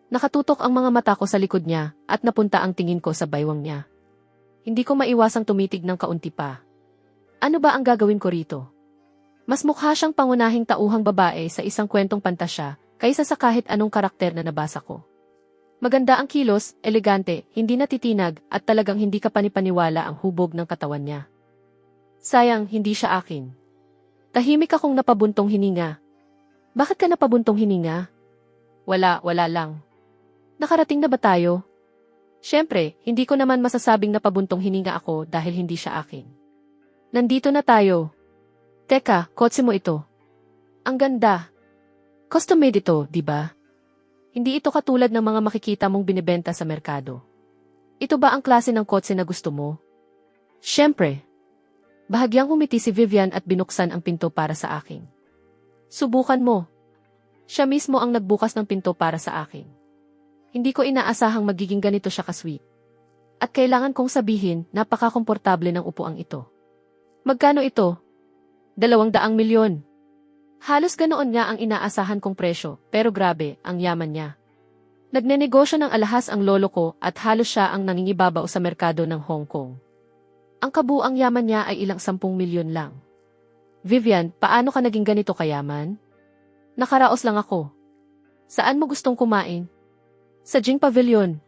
Nakatutok ang mga mata ko sa likod niya, at napunta ang tingin ko sa baywang niya. Hindi ko maiwasang tumitig ng kaunti pa. Ano ba ang gagawin ko rito? Mas mukha siyang pangunahing tauhang babae sa isang kwentong pantasya, kaysa sa kahit anong karakter na nabasa ko. Maganda ang kilos, elegante, hindi natitinag, at talagang hindi ka panipaniwala ang hubog ng katawan niya. Sayang, hindi siya akin. Tahimik akong napabuntong hininga. Bakit ka napabuntong hininga? Wala lang. Nakarating na ba tayo? Siyempre, hindi ko naman masasabing napabuntong hininga ako dahil hindi siya akin. Nandito na tayo. Teka, kotse mo ito. Ang ganda. Custom-made ito, di ba? Hindi ito katulad ng mga makikita mong binibenta sa merkado. Ito ba ang klase ng kotse na gusto mo? Siyempre. Bahagyang umiti si Vivian at binuksan ang pinto para sa akin. Subukan mo. Siya mismo ang nagbukas ng pinto para sa akin. Hindi ko inaasahang magiging ganito siya ka-sweet. At kailangan kong sabihin, napaka-komportable ng upuang ito. Magkano ito? 200 milyon. Halos ganoon nga ang inaasahan kong presyo, pero grabe, ang yaman niya. Nagnenegosyo ng alahas ang lolo ko at halos siya ang nangingibabaw sa merkado ng Hong Kong. Ang kabuang yaman niya ay ilang 10 milyon lang. Vivian, paano ka naging ganito kayaman? Nakaraos lang ako. Saan mo gustong kumain? Sa Jing Pavilion.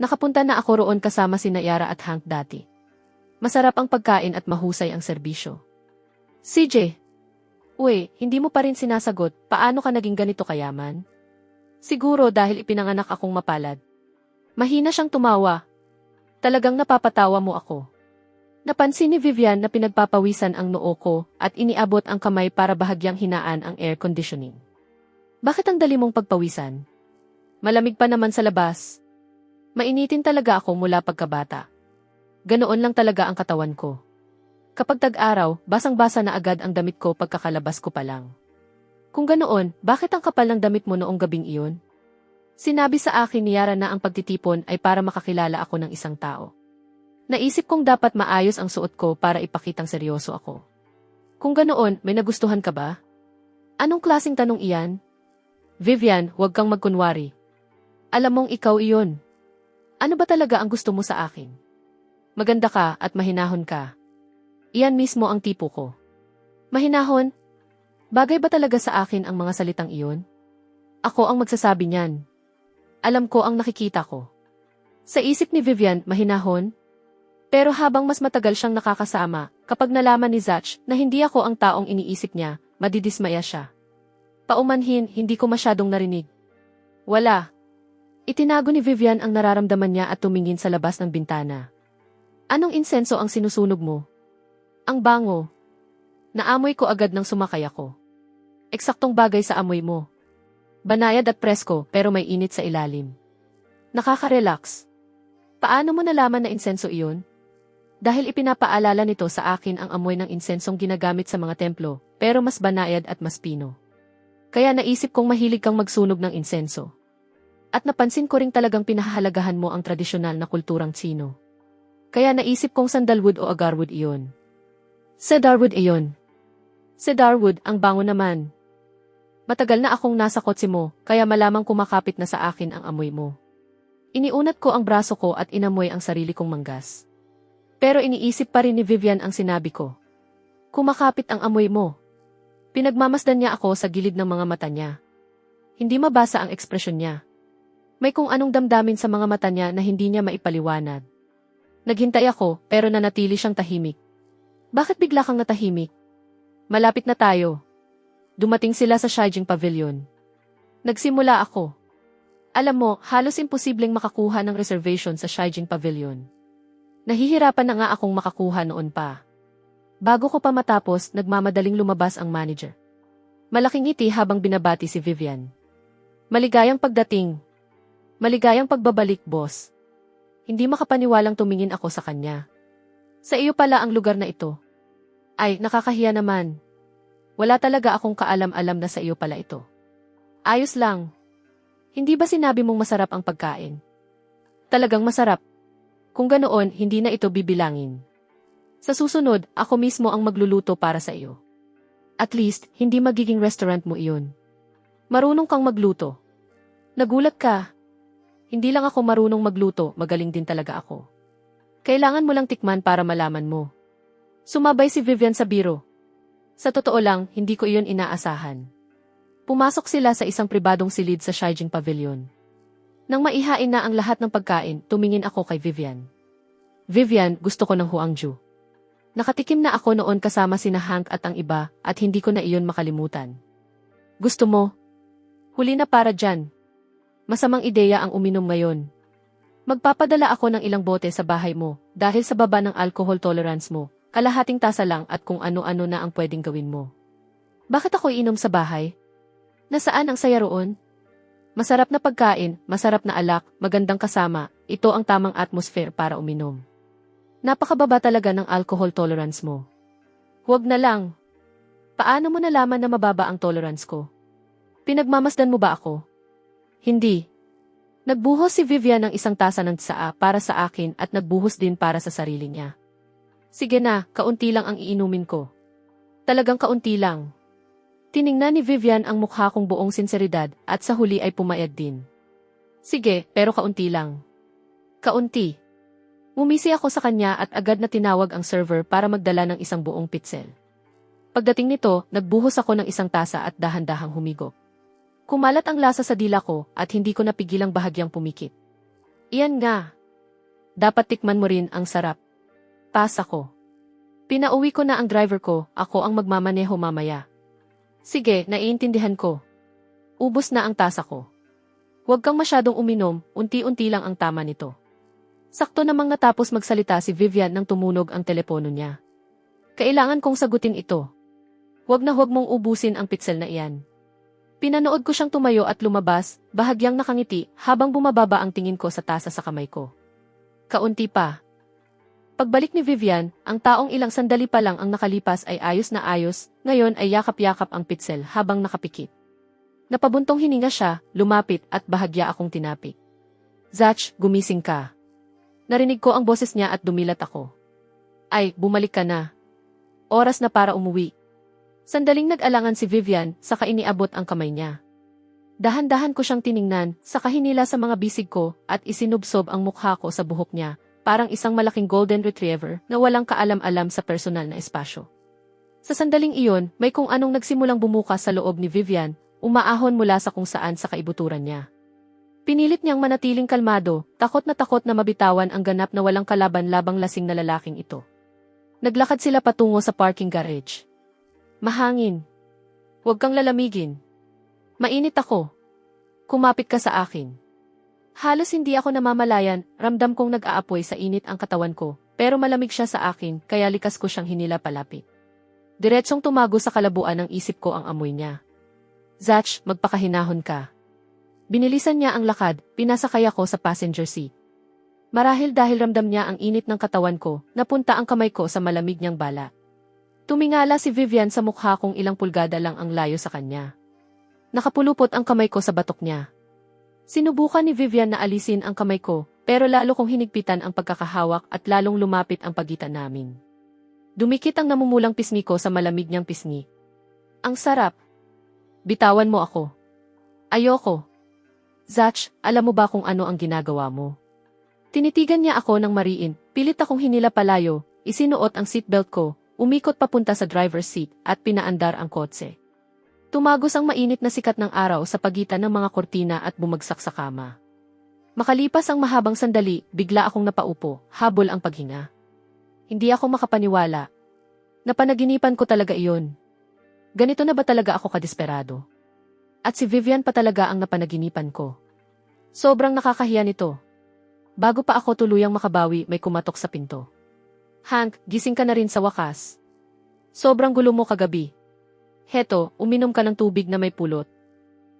Nakapunta na ako roon kasama sina Yara at Hank dati. Masarap ang pagkain at mahusay ang serbisyo. CJ. Uy, hindi mo pa rin sinasagot, paano ka naging ganito kayaman? Siguro dahil ipinanganak akong mapalad. Mahina siyang tumawa. Talagang napapatawa mo ako. Napansin ni Vivian na pinagpapawisan ang noo ko at iniabot ang kamay para bahagyang hinaan ang air conditioning. Bakit ang dali mong pagpawisan? Malamig pa naman sa labas. Mainitin talaga ako mula pagkabata. Ganoon lang talaga ang katawan ko. Kapag tag-araw, basang-basa na agad ang damit ko pagkakalabas ko pa lang. Kung ganoon, bakit ang kapal ng damit mo noong gabing iyon? Sinabi sa akin ni Yara na ang pagtitipon ay para makakilala ako ng isang tao. Naisip kong dapat maayos ang suot ko para ipakitang seryoso ako. Kung ganoon, may nagustuhan ka ba? Anong klaseng tanong iyan? Vivian, huwag kang magkunwari. Alam mong ikaw iyon. Ano ba talaga ang gusto mo sa akin? Maganda ka at mahinahon ka. Iyan mismo ang tipo ko. Mahinahon? Bagay ba talaga sa akin ang mga salitang iyon? Ako ang magsasabi niyan. Alam ko ang nakikita ko. Sa isip ni Vivian, mahinahon? Pero habang mas matagal siyang nakakasama, kapag nalaman ni Zach na hindi ako ang taong iniisip niya, madidismaya siya. Paumanhin, hindi ko masyadong narinig. Wala. Itinago ni Vivian ang nararamdaman niya at tumingin sa labas ng bintana. Anong insenso ang sinusunog mo? Ang bango. Naamoy ko agad nang sumakay ako. Eksaktong bagay sa amoy mo. Banayad at presko pero may init sa ilalim. Nakaka-relax. Paano mo nalaman na insenso iyon? Dahil ipinapaalala nito sa akin ang amoy ng insensong ginagamit sa mga templo, pero mas banayad at mas pino. Kaya naisip kong mahilig kang magsunog ng insenso. At napansin ko ring talagang pinahahalagahan mo ang tradisyonal na kulturang Tsino. Kaya naisip kong sandalwood o agarwood iyon. Cedarwood iyon. Cedarwood, ang bango naman. Matagal na akong nasa kotse mo, kaya malamang kumakapit na sa akin ang amoy mo. Iniunat ko ang braso ko at inamoy ang sarili kong manggas. Pero iniisip pa rin ni Vivian ang sinabi ko. Kumakapit ang amoy mo. Pinagmamasdan niya ako sa gilid ng mga mata niya. Hindi mabasa ang ekspresyon niya. May kung anong damdamin sa mga mata niya na hindi niya maipaliwanag. Naghintay ako, pero nanatili siyang tahimik. Bakit bigla kang natahimik? Malapit na tayo. Dumating sila sa Shijing Pavilion. Nagsimula ako. Alam mo, halos imposibleng makakuha ng reservation sa Shijing Pavilion. Nahihirapan na nga akong makakuha noon pa. Bago ko pa matapos, nagmamadaling lumabas ang manager. Malaking ngiti habang binabati si Vivian. Maligayang pagdating. Maligayang pagbabalik, boss. Hindi makapaniwalang tumingin ako sa kanya. Sa iyo pala ang lugar na ito. Ay, nakakahiya naman. Wala talaga akong kaalam-alam na sa iyo pala ito. Ayos lang. Hindi ba sinabi mong masarap ang pagkain? Talagang masarap. Kung ganoon, hindi na ito bibilangin. Sa susunod, ako mismo ang magluluto para sa iyo. At least, hindi magiging restaurant mo iyon. Marunong kang magluto. Nagulat ka. Hindi lang ako marunong magluto, magaling din talaga ako. Kailangan mo lang tikman para malaman mo. Sumabay si Vivian sa biro. Sa totoo lang, hindi ko iyon inaasahan. Pumasok sila sa isang pribadong silid sa Shijing Pavilion. Nang maihain na ang lahat ng pagkain, tumingin ako kay Vivian. Vivian, gusto ko ng Huangju. Nakatikim na ako noon kasama sina Hank at ang iba, at hindi ko na iyon makalimutan. Gusto mo? Huli na para dyan. Masamang ideya ang uminom ngayon. Magpapadala ako ng ilang bote sa bahay mo, dahil sa baba ng alcohol tolerance mo, kalahating tasa lang at kung ano-ano na ang pwedeng gawin mo. Bakit ako iinom sa bahay? Nasaan ang saya roon? Masarap na pagkain, masarap na alak, magandang kasama, ito ang tamang atmosphere para uminom. Napakababa talaga ng alcohol tolerance mo. Huwag na lang. Paano mo nalaman na mababa ang tolerance ko? Pinagmamasdan mo ba ako? Hindi. Nagbuhos si Vivian ng isang tasa ng tsaa para sa akin at nagbuhos din para sa sarili niya. Sige na, kaunti lang ang iinumin ko. Talagang kaunti lang. Tiningnan ni Vivian ang mukha kong buong sinseridad at sa huli ay pumayag din. Sige, pero kaunti lang. Kaunti. Umisi ako sa kanya at agad na tinawag ang server para magdala ng isang buong pitsel. Pagdating nito, nagbuhos ako ng isang tasa at dahan-dahang humigop. Kumalat ang lasa sa dila ko at hindi ko napigilang bahagyang pumikit. Iyan nga. Dapat tikman mo rin ang sarap. Pass ako. Pinauwi ko na ang driver ko, ako ang magmamaneho mamaya. Sige, naiintindihan ko. Ubos na ang tasa ko. Huwag kang masyadong uminom, unti-unti lang ang tama nito. Sakto namang natapos magsalita si Vivian nang tumunog ang telepono niya. Kailangan kong sagutin ito. Huwag na huwag mong ubusin ang pitsel na iyan. Pinanood ko siyang tumayo at lumabas, bahagyang nakangiti habang bumababa ang tingin ko sa tasa sa kamay ko. Kaunti pa. Pagbalik ni Vivian, ang taong ilang sandali pa lang ang nakalipas ay ayos na ayos, ngayon ay yakap-yakap ang pitsel habang nakapikit. Napabuntong hininga siya, lumapit at bahagya akong tinapik. Zach, gumising ka. Narinig ko ang boses niya at dumilat ako. Ay, bumalik ka na. Oras na para umuwi. Sandaling nag-alangan si Vivian, saka iniabot ang kamay niya. Dahan-dahan ko siyang tiningnan, saka hinila sa mga bisig ko at isinubsob ang mukha ko sa buhok niya, parang isang malaking golden retriever na walang kaalam-alam sa personal na espasyo. Sa sandaling iyon, may kung anong nagsimulang bumukas sa loob ni Vivian, umaahon mula sa kung saan sa kaibuturan niya. Pinilit niyang manatiling kalmado, takot na mabitawan ang ganap na walang kalaban-labang lasing na lalaking ito. Naglakad sila patungo sa parking garage. Mahangin. Huwag kang lalamigin. Mainit ako. Kumapit ka sa akin. Halos hindi ako namamalayan, ramdam kong nag-aapoy sa init ang katawan ko, pero malamig siya sa akin, kaya likas ko siyang hinila palapit. Diretsong tumago sa kalabuan ng isip ko ang amoy niya. Zach, magpakahinahon ka. Binilisan niya ang lakad, pinasakay ako sa passenger seat. Marahil dahil ramdam niya ang init ng katawan ko, napunta ang kamay ko sa malamig niyang bala. Tumingala si Vivian sa mukha kong ilang pulgada lang ang layo sa kanya. Nakapulupot ang kamay ko sa batok niya. Sinubukan ni Vivian na alisin ang kamay ko, pero lalo kong hinigpitan ang pagkakahawak at lalong lumapit ang pagitan namin. Dumikit ang namumulang pisngi ko sa malamig niyang pisngi. Ang sarap. Bitawan mo ako. Ayoko. Zach, alam mo ba kung ano ang ginagawa mo? Tinitigan niya ako ng mariin, pilit akong hinila palayo, isinuot ang seatbelt ko, umikot papunta sa driver's seat at pinaandar ang kotse. Tumagos ang mainit na sikat ng araw sa pagitan ng mga kortina at bumagsak sa kama. Makalipas ang mahabang sandali, bigla akong napaupo, habol ang paghinga. Hindi ako makapaniwala. Napanaginipan ko talaga iyon. Ganito na ba talaga ako kadesperado? At si Vivian pa talaga ang napanaginipan ko. Sobrang nakakahiya nito. Bago pa ako tuluyang makabawi, may kumatok sa pinto. Hank, gising ka na rin sa wakas. Sobrang gulo mo kagabi. Heto, uminom ka ng tubig na may pulot.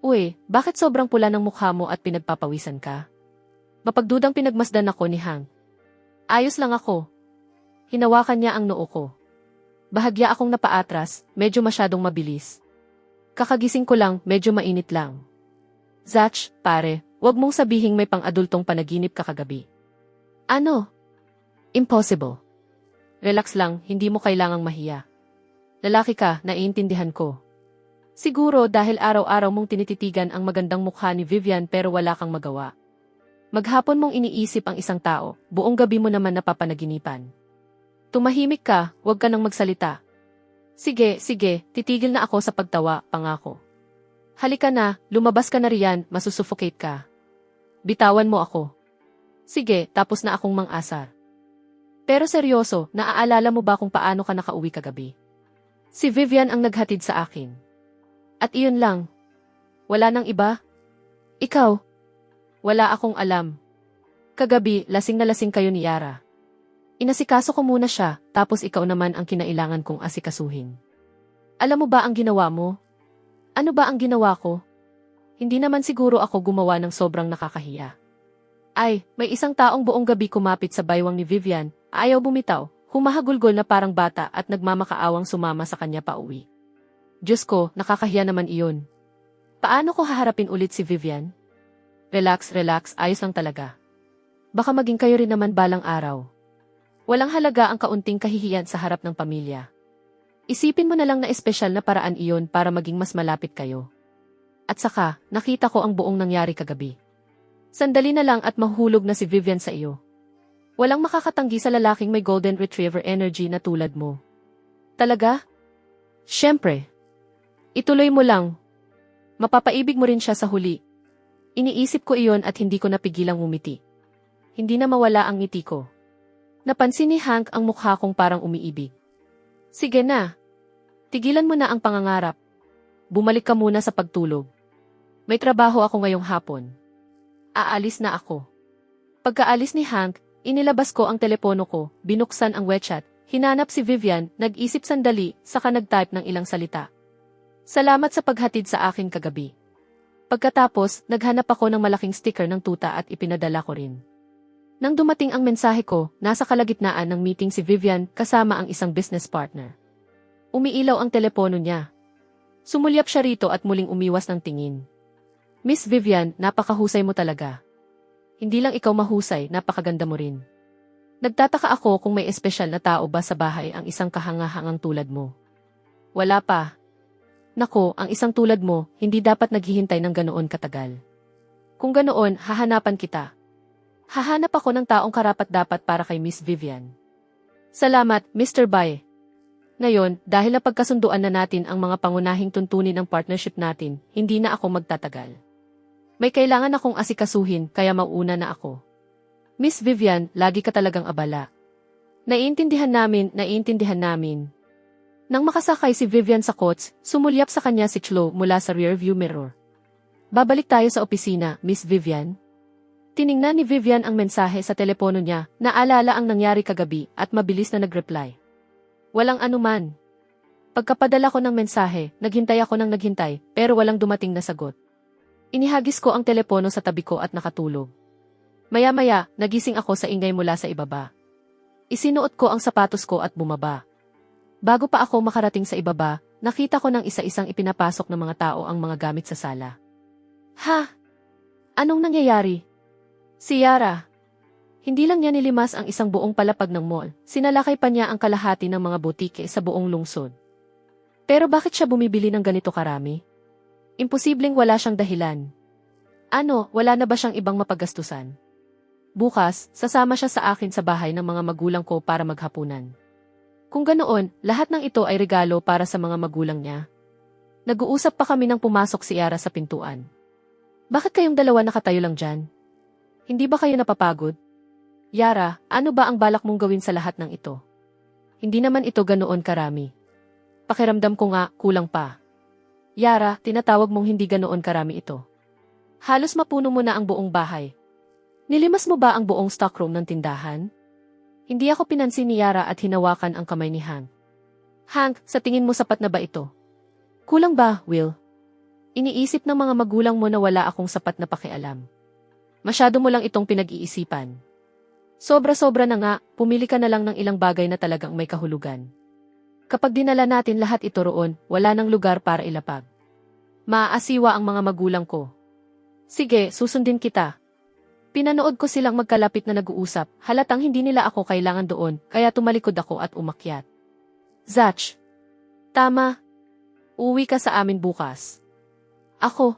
Uy, bakit sobrang pula ng mukha mo at pinagpapawisan ka? Mapagdudang pinagmasdan ako ni Hank. Ayos lang ako. Hinawakan niya ang noo ko. Bahagya akong napaatras, medyo masyadong mabilis. Kakagising ko lang, medyo mainit lang. Zach, pare, wag mong sabihing may pang-adultong panaginip ka kagabi. Ano? Impossible. Relax lang, hindi mo kailangang mahiya. Lalaki ka, naiintindihan ko. Siguro dahil araw-araw mong tinititigan ang magandang mukha ni Vivian pero wala kang magawa. Maghapon mong iniisip ang isang tao, buong gabi mo naman napapanaginipan. Tumahimik ka, wag ka nang magsalita. Sige, titigil na ako sa pagtawa, pangako. Halika na, lumabas ka na riyan, masusuffocate ka. Bitawan mo ako. Sige, tapos na akong mang-asar. Pero seryoso, naaalala mo ba kung paano ka nakauwi kagabi? Si Vivian ang naghatid sa akin. At iyon lang. Wala nang iba? Ikaw? Wala akong alam. Kagabi, lasing na lasing kayo ni Yara. Inasikaso ko muna siya, tapos ikaw naman ang kinailangan kong asikasuhin. Alam mo ba ang ginawa mo? Ano ba ang ginawa ko? Hindi naman siguro ako gumawa ng sobrang nakakahiya. Ay, may isang taong buong gabi kumapit sa baywang ni Vivian, ayaw bumitaw, humahagulgol na parang bata at nagmamakaawang sumama sa kanya pa uwi. Diyos ko, nakakahiya naman iyon. Paano ko haharapin ulit si Vivian? Relax, ayos lang talaga. Baka maging kayo rin naman balang araw. Walang halaga ang kaunting kahihiyan sa harap ng pamilya. Isipin mo na lang na espesyal na paraan iyon para maging mas malapit kayo. At saka, nakita ko ang buong nangyari kagabi. Sandali na lang at mahulog na si Vivian sa iyo. Walang makakatanggi sa lalaking may golden retriever energy na tulad mo. Talaga? Siyempre. Ituloy mo lang. Mapapaibig mo rin siya sa huli. Iniisip ko iyon at hindi ko napigilang ngumiti. Hindi na mawala ang ngiti ko. Napansin ni Hank ang mukha kong parang umiibig. Sige na. Tigilan mo na ang pangangarap. Bumalik ka muna sa pagtulog. May trabaho ako ngayong hapon. Aalis na ako. Pagkaalis ni Hank, inilabas ko ang telepono ko, binuksan ang WeChat, hinanap si Vivian, nag-isip sandali, saka nag-type ng ilang salita. Salamat sa paghatid sa akin kagabi. Pagkatapos, naghanap ako ng malaking sticker ng tuta at ipinadala ko rin. Nang dumating ang mensahe ko, nasa kalagitnaan ng meeting si Vivian kasama ang isang business partner. Umiilaw ang telepono niya. Sumulyap siya rito at muling umiwas ng tingin. Miss Vivian, napakahusay mo talaga. Hindi lang ikaw mahusay, napakaganda mo rin. Nagtataka ako kung may espesyal na tao ba sa bahay ang isang kahangahangang tulad mo. Wala pa. Nako, ang isang tulad mo, hindi dapat naghihintay ng ganoon katagal. Kung ganoon, hahanapan kita. Hahanap ako ng taong karapat-dapat para kay Miss Vivian. Salamat, Mr. Bai. Ngayon, dahil napagkasunduan na natin ang mga pangunahing tuntunin ng partnership natin, hindi na ako magtatagal. May kailangan akong asikasuhin, kaya mauuna na ako. Miss Vivian, lagi ka talagang abala. Naiintindihan namin. Nang makasakay si Vivian sa coach, sumulyap sa kanya si Chloe mula sa rearview mirror. Babalik tayo sa opisina, Miss Vivian. Tiningnan ni Vivian ang mensahe sa telepono niya, naalala ang nangyari kagabi at mabilis na nag-reply. Walang anuman. Pagkapadala ko ng mensahe, naghintay ako ng naghintay, pero walang dumating na sagot. Inihagis ko ang telepono sa tabi ko at nakatulog. Maya-maya, nagising ako sa ingay mula sa ibaba. Isinuot ko ang sapatos ko at bumaba. Bago pa ako makarating sa ibaba, nakita ko ng isa-isang ipinapasok ng mga tao ang mga gamit sa sala. Ha? Anong nangyayari? Si Yara. Hindi lang niya nilimas ang isang buong palapag ng mall, sinalakay pa niya ang kalahati ng mga butike sa buong lungsod. Pero bakit siya bumibili ng ganito karami? Imposibleng wala siyang dahilan. Ano, wala na ba siyang ibang mapagastusan? Bukas, sasama siya sa akin sa bahay ng mga magulang ko para maghapunan. Kung ganoon, lahat ng ito ay regalo para sa mga magulang niya. Nag-uusap pa kami nang pumasok si Yara sa pintuan. Bakit kayong dalawa nakatayo lang dyan? Hindi ba kayo napapagod? Yara, ano ba ang balak mong gawin sa lahat ng ito? Hindi naman ito ganoon karami. Pakiramdam ko nga, kulang pa. Yara, tinatawag mong hindi ganoon karami ito. Halos mapuno mo na ang buong bahay. Nilimas mo ba ang buong stockroom ng tindahan? Hindi ako pinansin ni Yara at hinawakan ang kamay ni Hank. Hank, sa tingin mo sapat na ba ito? Kulang ba, Will? Iniisip ng mga magulang mo na wala akong sapat na pakialam. Masyado mo lang itong pinag-iisipan. Sobra-sobra na nga, pumili ka na lang ng ilang bagay na talagang may kahulugan. Kapag dinala natin lahat ito roon, wala nang lugar para ilapag. Maaasiwa ang mga magulang ko. Sige, susundin kita. Pinanood ko silang magkalapit na nag-uusap, halatang hindi nila ako kailangan doon, kaya tumalikod ako at umakyat. Zach. Tama. Uwi ka sa amin bukas. Ako.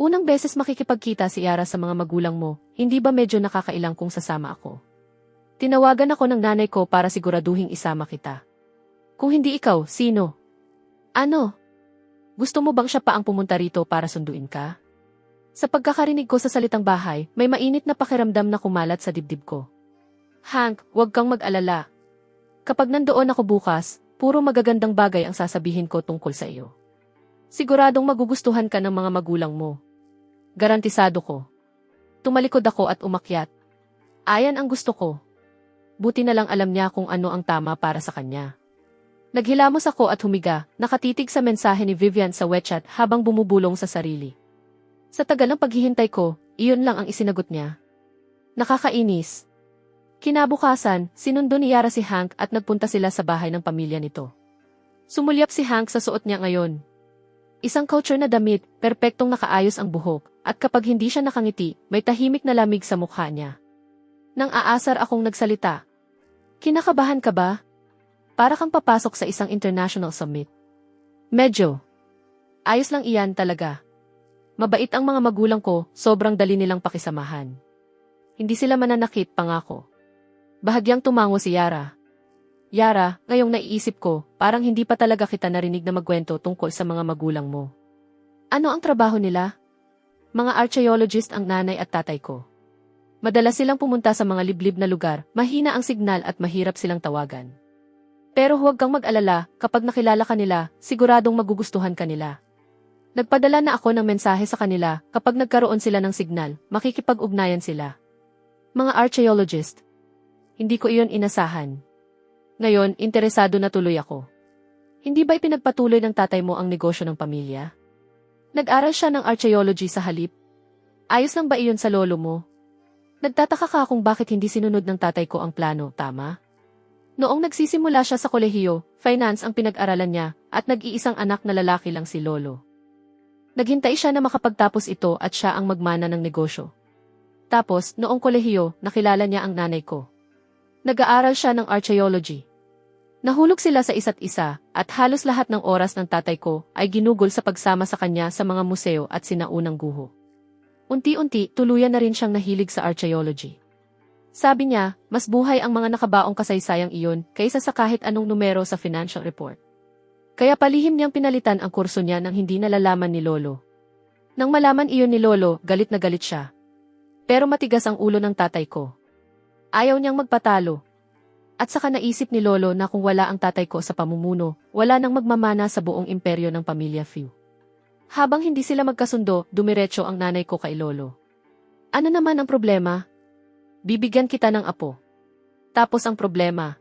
Unang beses makikipagkita si Yara sa mga magulang mo, hindi ba medyo nakakailang kung sasama ako? Tinawagan ako ng nanay ko para siguraduhing isama kita. Kung hindi ikaw, sino? Ano? Gusto mo bang siya pa ang pumunta rito para sunduin ka? Sa pagkakarinig ko sa salitang bahay, may mainit na pakiramdam na kumalat sa dibdib ko. Hank, huwag kang mag-alala. Kapag nandoon ako bukas, puro magagandang bagay ang sasabihin ko tungkol sa iyo. Siguradong magugustuhan ka ng mga magulang mo. Garantisado ko. Tumalikod ako at umakyat. Ayan ang gusto ko. Buti na lang alam niya kung ano ang tama para sa kanya. Naghilamos ako at humiga, nakatitig sa mensahe ni Vivian sa WeChat habang bumubulong sa sarili. Sa tagal ng paghihintay ko, iyon lang ang isinagot niya. Nakakainis. Kinabukasan, sinundo ni Yara si Hank at nagpunta sila sa bahay ng pamilya nito. Sumulyap si Hank sa suot niya ngayon. Isang couture na damit, perpektong nakaayos ang buhok, at kapag hindi siya nakangiti, may tahimik na lamig sa mukha niya. Nang aasar akong nagsalita. Kinakabahan ka ba? Para kang papasok sa isang international summit. Medyo. Ayos lang iyan talaga. Mabait ang mga magulang ko, sobrang dali nilang pakisamahan. Hindi sila mananakit, pangako. Bahagyang tumango si Yara. Yara, ngayong naiisip ko, parang hindi pa talaga kita narinig na magkwento tungkol sa mga magulang mo. Ano ang trabaho nila? Mga archaeologist ang nanay at tatay ko. Madalas silang pumunta sa mga liblib na lugar, mahina ang signal at mahirap silang tawagan. Pero huwag kang mag-alala, kapag nakilala ka nila, siguradong magugustuhan ka nila. Nagpadala na ako ng mensahe sa kanila, kapag nagkaroon sila ng signal, makikipag-ugnayan sila. Mga archaeologist. Hindi ko iyon inasahan. Ngayon, interesado na tuloy ako. Hindi ba ipinagpatuloy ng tatay mo ang negosyo ng pamilya? Nag-aral siya ng archaeology sa halip? Ayos lang ba iyon sa lolo mo? Nagtataka ka kung bakit hindi sinunod ng tatay ko ang plano, tama? Noong nagsisimula siya sa kolehiyo, finance ang pinag-aralan niya, at nag-iisang anak na lalaki lang si lolo. Naghintay siya na makapagtapos ito at siya ang magmana ng negosyo. Tapos, noong kolehiyo, nakilala niya ang nanay ko. Nag-aaral siya ng archaeology. Nahulog sila sa isa't isa, at halos lahat ng oras ng tatay ko ay ginugol sa pagsama sa kanya sa mga museo at sinaunang guho. Unti-unti, tuluyan na rin siyang nahilig sa archaeology. Sabi niya, mas buhay ang mga nakabaong kasaysayang iyon kaysa sa kahit anong numero sa financial report. Kaya palihim niyang pinalitan ang kurso niya nang hindi nalalaman ni Lolo. Nang malaman iyon ni Lolo, galit na galit siya. Pero matigas ang ulo ng tatay ko. Ayaw niyang magpatalo. At saka naisip ni Lolo na kung wala ang tatay ko sa pamumuno, wala nang magmamana sa buong imperyo ng pamilya Few. Habang hindi sila magkasundo, dumiretso ang nanay ko kay Lolo. Ano naman ang problema? Bibigyan kita ng apo. Tapos ang problema.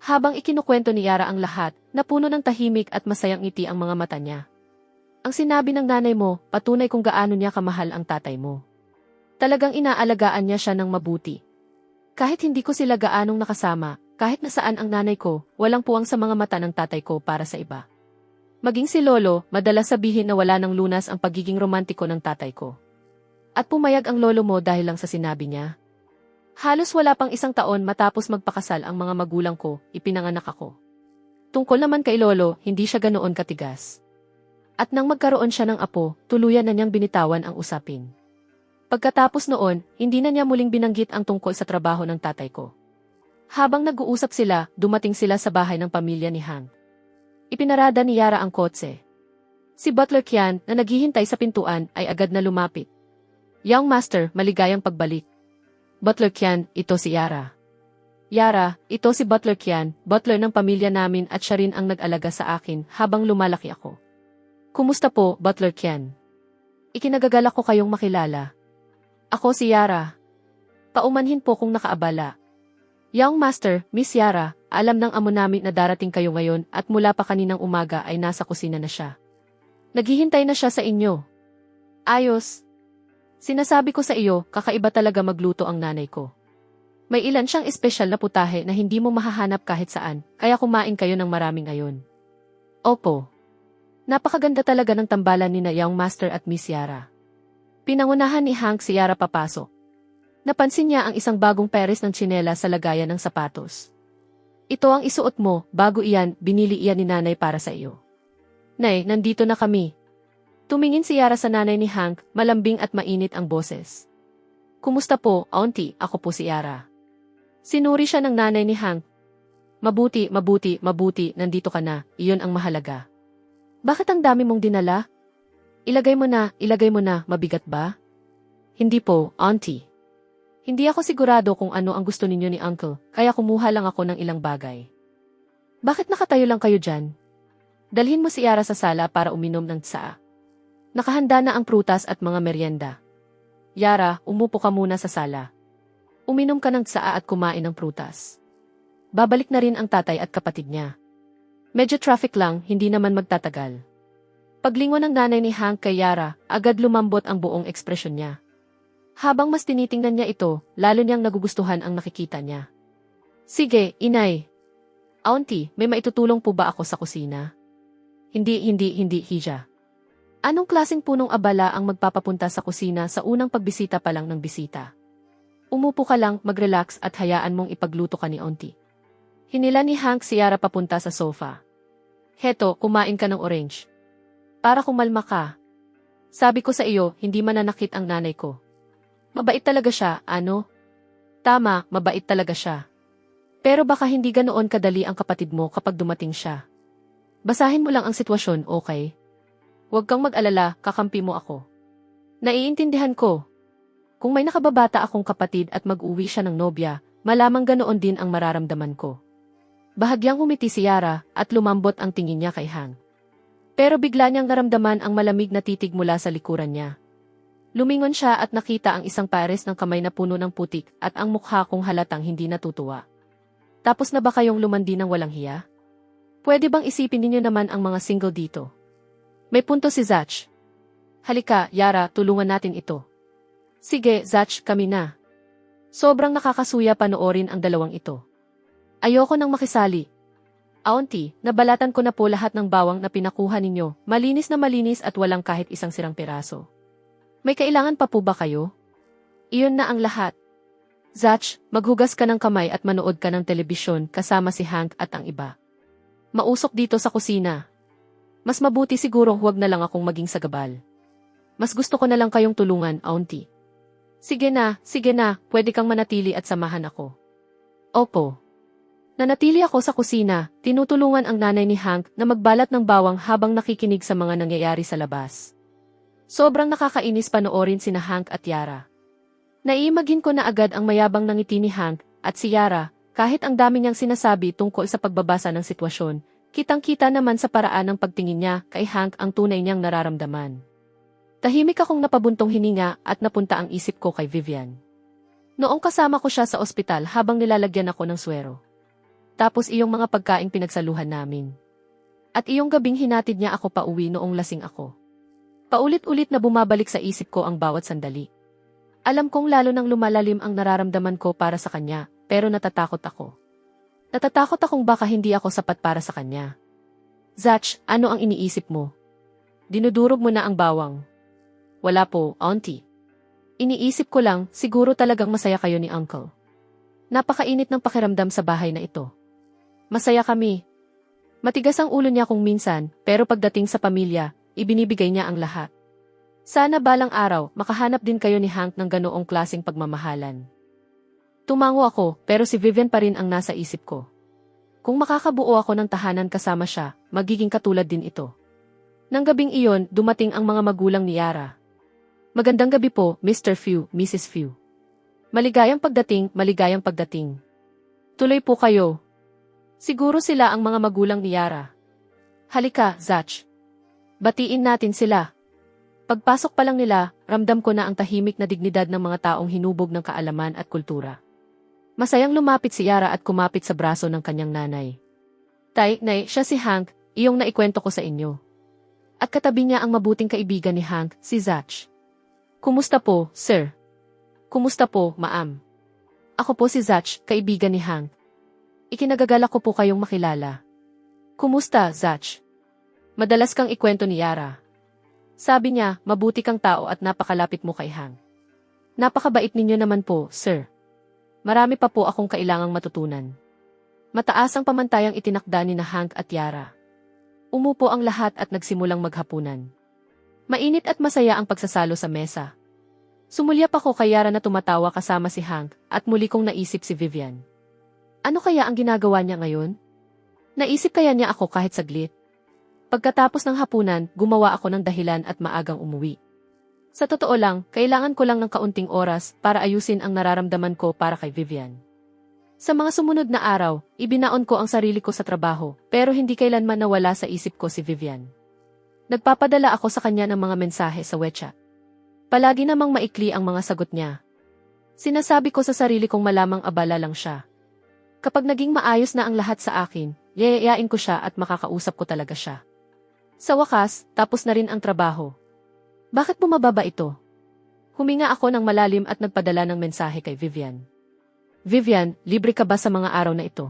Habang ikinukwento ni Yara ang lahat, napuno ng tahimik at masayang ngiti ang mga mata niya. Ang sinabi ng nanay mo, patunay kung gaano niya kamahal ang tatay mo. Talagang inaalagaan niya siya ng mabuti. Kahit hindi ko sila gaanong nakasama, kahit nasaan ang nanay ko, walang puwang sa mga mata ng tatay ko para sa iba. Maging si Lolo, madalas sabihin na wala ng lunas ang pagiging romantiko ng tatay ko. At pumayag ang lolo mo dahil lang sa sinabi niya. Halos wala pang isang taon matapos magpakasal ang mga magulang ko, ipinanganak ako. Tungkol naman kay Lolo, hindi siya ganoon katigas. At nang magkaroon siya ng apo, tuluyan na niyang binitawan ang usapin. Pagkatapos noon, hindi na niya muling binanggit ang tungkol sa trabaho ng tatay ko. Habang nag-uusap sila, dumating sila sa bahay ng pamilya ni Hank. Ipinarada ni Yara ang kotse. Si Butler Kian, na naghihintay sa pintuan, ay agad na lumapit. Young Master, maligayang pagbalik. Butler Kian, ito si Yara. Yara, ito si Butler Kian, butler ng pamilya namin at siya rin ang nag-alaga sa akin habang lumalaki ako. Kumusta po, Butler Kian? Ikinagagalak ko kayong makilala. Ako si Yara. Paumanhin po kung nakaabala. Young Master, Miss Yara, alam ng amo namin na darating kayo ngayon at mula pa kaninang umaga ay nasa kusina na siya. Naghihintay na siya sa inyo. Ayos. Sinasabi ko sa iyo, kakaiba talaga magluto ang nanay ko. May ilan siyang espesyal na putahe na hindi mo mahahanap kahit saan, kaya kumain kayo ng marami ngayon. Opo. Napakaganda talaga ng tambalan ni na Young Master at Miss Yara. Pinangunahan ni Hank si Yara papasok. Napansin niya ang isang bagong pares ng tsinela sa lagayan ng sapatos. Ito ang isuot mo, bago iyan, binili iyan ni nanay para sa iyo. Nay, nandito na kami. Tumingin si Yara sa nanay ni Hank, malambing at mainit ang boses. Kumusta po, Auntie? Ako po si Yara. Sinuri siya ng nanay ni Hank. Mabuti, nandito ka na, iyon ang mahalaga. Bakit ang dami mong dinala? Ilagay mo na, mabigat ba? Hindi po, Auntie. Hindi ako sigurado kung ano ang gusto ninyo ni Uncle, kaya kumuha lang ako ng ilang bagay. Bakit nakatayo lang kayo dyan? Dalhin mo si Yara sa sala para uminom ng tsaa. Nakahanda na ang prutas at mga merienda. Yara, umupo ka muna sa sala. Uminom ka ng tsaa at kumain ng prutas. Babalik na rin ang tatay at kapatid niya. Medyo traffic lang, hindi naman magtatagal. Paglingon ng nanay ni Hank kay Yara, agad lumambot ang buong ekspresyon niya. Habang mas tinitingnan niya ito, lalo niyang nagugustuhan ang nakikita niya. Sige, inay. Auntie, may maitutulong po ba ako sa kusina? Hindi, Hija. Anong klaseng punong abala ang magpapapunta sa kusina sa unang pagbisita pa lang ng bisita? Umupo ka lang, mag-relax at hayaan mong ipagluto ka ni Auntie. Hinila ni Hank si Yara papunta sa sofa. Heto, kumain ka ng orange. Para kumalma ka. Sabi ko sa iyo, hindi mananakit ang nanay ko. Mabait talaga siya, ano? Tama, mabait talaga siya. Pero baka hindi ganoon kadali ang kapatid mo kapag dumating siya. Basahin mo lang ang sitwasyon, okay? Huwag kang mag-alala, kakampi mo ako. Naiintindihan ko. Kung may nakababata akong kapatid at mag-uwi siya ng nobya, malamang ganoon din ang mararamdaman ko. Bahagyang humiti si Yara at lumambot ang tingin niya kay Hank. Pero bigla niyang naramdaman ang malamig na titig mula sa likuran niya. Lumingon siya at nakita ang isang pares ng kamay na puno ng putik at ang mukha kong halatang hindi natutuwa. Tapos na ba kayong lumandi ng walang hiya? Pwede bang isipin ninyo naman ang mga single dito? May punto si Zach. Halika, Yara, tulungan natin ito. Sige, Zach, kami na. Sobrang nakakasuya panoorin ang dalawang ito. Ayoko nang makisali. Auntie, nabalatan ko na po lahat ng bawang na pinakuha ninyo, malinis na malinis at walang kahit isang sirang piraso. May kailangan pa po ba kayo? Iyon na ang lahat. Zach, maghugas ka ng kamay at manood ka ng telebisyon kasama si Hank at ang iba. Mausok dito sa kusina. Mas mabuti siguro huwag na lang akong maging sagabal. Mas gusto ko na lang kayong tulungan, Auntie. Sige na, pwede kang manatili at samahan ako. Opo. Nanatili ako sa kusina, tinutulungan ang nanay ni Hank na magbalat ng bawang habang nakikinig sa mga nangyayari sa labas. Sobrang nakakainis panoorin sina Hank at Yara. Naiimagine ko na agad ang mayabang ng ngiti ni Hank at si Yara, kahit ang dami niyang sinasabi tungkol sa pagbabasa ng sitwasyon, kitang-kita naman sa paraan ng pagtingin niya kay Hank ang tunay niyang nararamdaman. Tahimik akong napabuntong hininga at napunta ang isip ko kay Vivian. Noong kasama ko siya sa ospital habang nilalagyan ako ng swero. Tapos iyong mga pagkaing pinagsaluhan namin. At iyong gabing hinatid niya ako pauwi noong lasing ako. Paulit-ulit na bumabalik sa isip ko ang bawat sandali. Alam kong lalo nang lumalalim ang nararamdaman ko para sa kanya, pero natatakot ako. Natatakot akong baka hindi ako sapat para sa kanya. Zach, ano ang iniisip mo? Dinudurog mo na ang bawang. Wala po, Auntie. Iniisip ko lang, siguro talagang masaya kayo ni Uncle. Napakainit ng pakiramdam sa bahay na ito. Masaya kami. Matigas ang ulo niya kung minsan, pero pagdating sa pamilya, ibinibigay niya ang lahat. Sana balang araw, makahanap din kayo ni Hank ng ganoong klaseng pagmamahalan. Tumango ako, pero si Vivian pa rin ang nasa isip ko. Kung makakabuo ako ng tahanan kasama siya, magiging katulad din ito. Nang gabing iyon, dumating ang mga magulang ni Yara. Magandang gabi po, Mr. Few, Mrs. Few. Maligayang pagdating. Tuloy po kayo. Siguro sila ang mga magulang ni Yara. Halika, Zach. Batiin natin sila. Pagpasok pa lang nila, ramdam ko na ang tahimik na dignidad ng mga taong hinubog ng kaalaman at kultura. Masayang lumapit si Yara at kumapit sa braso ng kanyang nanay. Tay, nay, siya si Hank, iyong naikwento ko sa inyo. At katabi niya ang mabuting kaibigan ni Hank, si Zach. Kumusta po, sir? Kumusta po, ma'am? Ako po si Zach, kaibigan ni Hank. Ikinagagalak ko po kayong makilala. Kumusta, Zach? Madalas kang ikwento ni Yara. Sabi niya, mabuti kang tao at napakalapit mo kay Hank. Napakabait ninyo naman po, sir. Marami pa po akong kailangang matutunan. Mataas ang pamantayang itinakda ni na Hank at Yara. Umupo ang lahat at nagsimulang maghapunan. Mainit at masaya ang pagsasalo sa mesa. Sumulyap ako kay Yara na tumatawa kasama si Hank at muli kong naisip si Vivian. Ano kaya ang ginagawa niya ngayon? Naisip kaya niya ako kahit saglit? Pagkatapos ng hapunan, gumawa ako ng dahilan at maagang umuwi. Sa totoo lang, kailangan ko lang ng kaunting oras para ayusin ang nararamdaman ko para kay Vivian. Sa mga sumunod na araw, ibinaon ko ang sarili ko sa trabaho, pero hindi kailanman nawala sa isip ko si Vivian. Nagpapadala ako sa kanya ng mga mensahe sa WeChat. Palagi namang maikli ang mga sagot niya. Sinasabi ko sa sarili kong malamang abala lang siya. Kapag naging maayos na ang lahat sa akin, yayayain ko siya at makakausap ko talaga siya. Sa wakas, tapos na rin ang trabaho. Bakit bumababa ito? Huminga ako ng malalim at nagpadala ng mensahe kay Vivian. Vivian, libre ka ba sa mga araw na ito?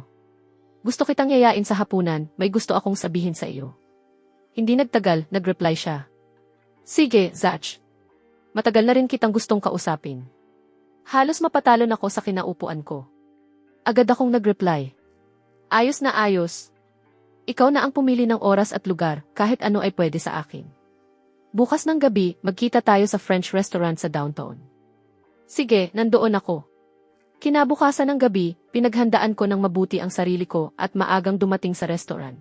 Gusto kitang yayain sa hapunan, may gusto akong sabihin sa iyo. Hindi nagtagal, nag-reply siya. Sige, Zach. Matagal na rin kitang gustong kausapin. Halos mapatalon ako sa kinaupuan ko. Agad akong nag-reply. Ayos na ayos. Ikaw na ang pumili ng oras at lugar, kahit ano ay pwede sa akin. Bukas ng gabi, magkita tayo sa French restaurant sa downtown. Sige, nandoon ako. Kinabukasan ng gabi, pinaghandaan ko ng mabuti ang sarili ko at maagang dumating sa restaurant.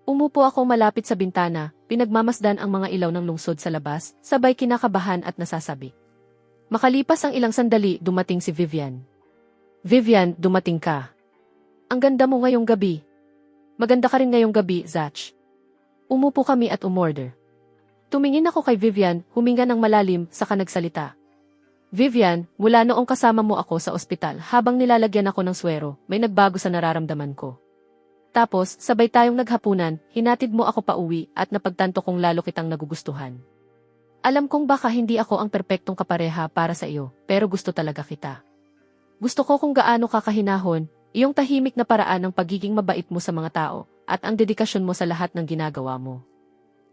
Umupo ako malapit sa bintana, pinagmamasdan ang mga ilaw ng lungsod sa labas, sabay kinakabahan at nasasabi. Makalipas ang ilang sandali, dumating si Vivian. Vivian, dumating ka. Ang ganda mo ngayong gabi. Maganda ka rin ngayong gabi, Zach. Umupo kami at umorder. Tumingin ako kay Vivian, huminga ng malalim, saka nagsalita. Vivian, mula noong kasama mo ako sa ospital habang nilalagyan ako ng swero, may nagbago sa nararamdaman ko. Tapos, sabay tayong naghapunan, hinatid mo ako pauwi at napagtanto kong lalo kitang nagugustuhan. Alam kong baka hindi ako ang perpektong kapareha para sa iyo, pero gusto talaga kita. Gusto ko kung gaano ka kahinahon, iyong tahimik na paraan ng pagiging mabait mo sa mga tao, at ang dedikasyon mo sa lahat ng ginagawa mo.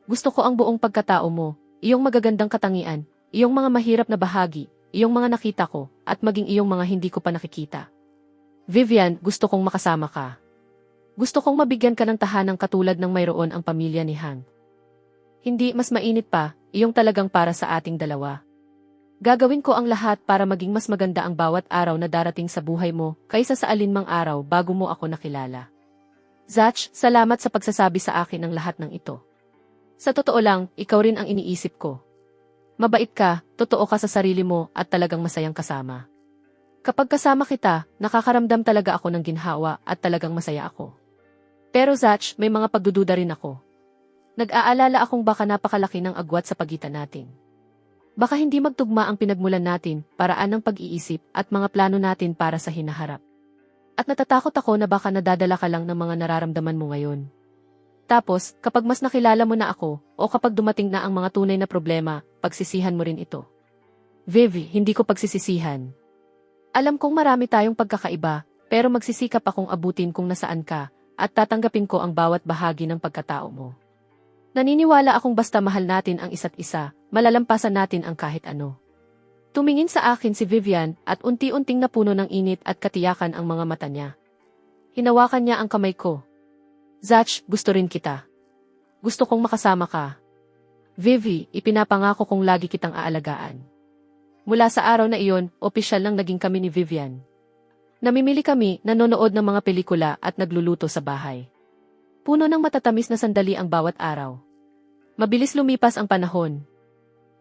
Gusto ko ang buong pagkatao mo, iyong magagandang katangian, iyong mga mahirap na bahagi, iyong mga nakita ko, at maging iyong mga hindi ko pa nakikita. Vivian, gusto kong makasama ka. Gusto kong mabigyan ka ng tahanang katulad ng mayroon ang pamilya ni Hank. Hindi mas mainit pa, iyong talagang para sa ating dalawa. Gagawin ko ang lahat para maging mas maganda ang bawat araw na darating sa buhay mo kaysa sa alinmang araw bago mo ako nakilala. Zach, salamat sa pagsasabi sa akin ng lahat ng ito. Sa totoo lang, ikaw rin ang iniisip ko. Mabait ka, totoo ka sa sarili mo at talagang masayang kasama. Kapag kasama kita, nakakaramdam talaga ako ng ginhawa at talagang masaya ako. Pero Zach, may mga pagdududa rin ako. Nag-aalala akong baka napakalaki ng agwat sa pagitan natin. Baka hindi magtugma ang pinagmulan natin, paraan ng pag-iisip at mga plano natin para sa hinaharap. At natatakot ako na baka nadadala ka lang ng mga nararamdaman mo ngayon. Tapos, kapag mas nakilala mo na ako, o kapag dumating na ang mga tunay na problema, pagsisihan mo rin ito. Vivi, hindi ko pagsisisihan. Alam kong marami tayong pagkakaiba, pero magsisikap akong abutin kung nasaan ka, at tatanggapin ko ang bawat bahagi ng pagkatao mo. Naniniwala akong basta mahal natin ang isa't isa, malalampasan natin ang kahit ano. Tumingin sa akin si Vivian at unti-unting napuno ng init at katiyakan ang mga mata niya. Hinawakan niya ang kamay ko. Zach, gusto rin kita. Gusto kong makasama ka. Vivi, ipinapangako kong lagi kitang aalagaan. Mula sa araw na iyon, opisyal nang naging kami ni Vivian. Namimili kami, nanonood ng mga pelikula at nagluluto sa bahay. Puno ng matatamis na sandali ang bawat araw. Mabilis lumipas ang panahon.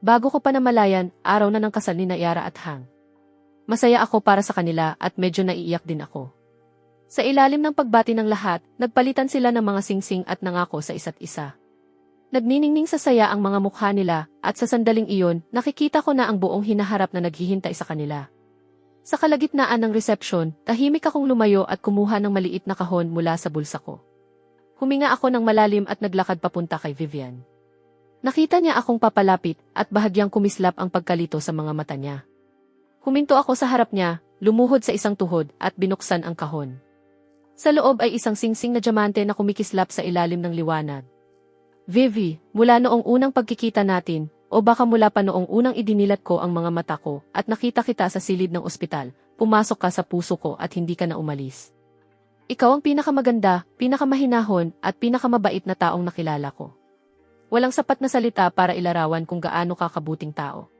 Bago ko pa namalayan, araw na ng kasal ni Yara at Hank. Masaya ako para sa kanila at medyo naiiyak din ako. Sa ilalim ng pagbati ng lahat, nagpalitan sila ng mga singsing at nangako sa isa't isa. Nagniningning sa saya ang mga mukha nila, at sa sandaling iyon, nakikita ko na ang buong hinaharap na naghihintay sa kanila. Sa kalagitnaan ng resepsyon, tahimik akong lumayo at kumuha ng maliit na kahon mula sa bulsa ko. Huminga ako ng malalim at naglakad papunta kay Vivian. Nakita niya akong papalapit at bahagyang kumislap ang pagkalito sa mga mata niya. Huminto ako sa harap niya, lumuhod sa isang tuhod at binuksan ang kahon. Sa loob ay isang singsing na diamante na kumikislap sa ilalim ng liwanag. Vivi, mula noong unang pagkikita natin, o baka mula pa noong unang idinilat ko ang mga mata ko at nakita kita sa silid ng ospital, pumasok ka sa puso ko at hindi ka na umalis. Ikaw ang pinakamaganda, pinakamahinahon at pinakamabait na taong nakilala ko. Walang sapat na salita para ilarawan kung gaano ka kabuting tao.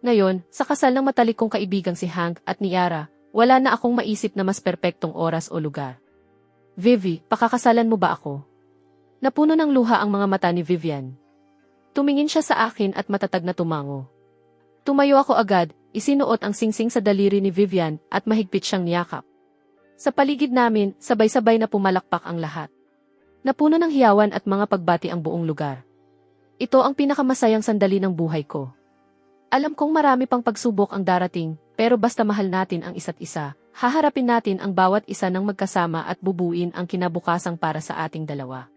Ngayon, sa kasal ng matalik kong kaibigang si Hank at ni Yara, wala na akong maisip na mas perpektong oras o lugar. Vivi, pakakasalan mo ba ako? Napuno ng luha ang mga mata ni Vivian. Tumingin siya sa akin at matatag na tumango. Tumayo ako agad, isinuot ang singsing sa daliri ni Vivian at mahigpit siyang niyakap. Sa paligid namin, sabay-sabay na pumalakpak ang lahat. Napuno ng hiyawan at mga pagbati ang buong lugar. Ito ang pinakamasayang sandali ng buhay ko. Alam kong marami pang pagsubok ang darating, pero basta mahal natin ang isa't isa, haharapin natin ang bawat isa ng magkasama at bubuin ang kinabukasang para sa ating dalawa.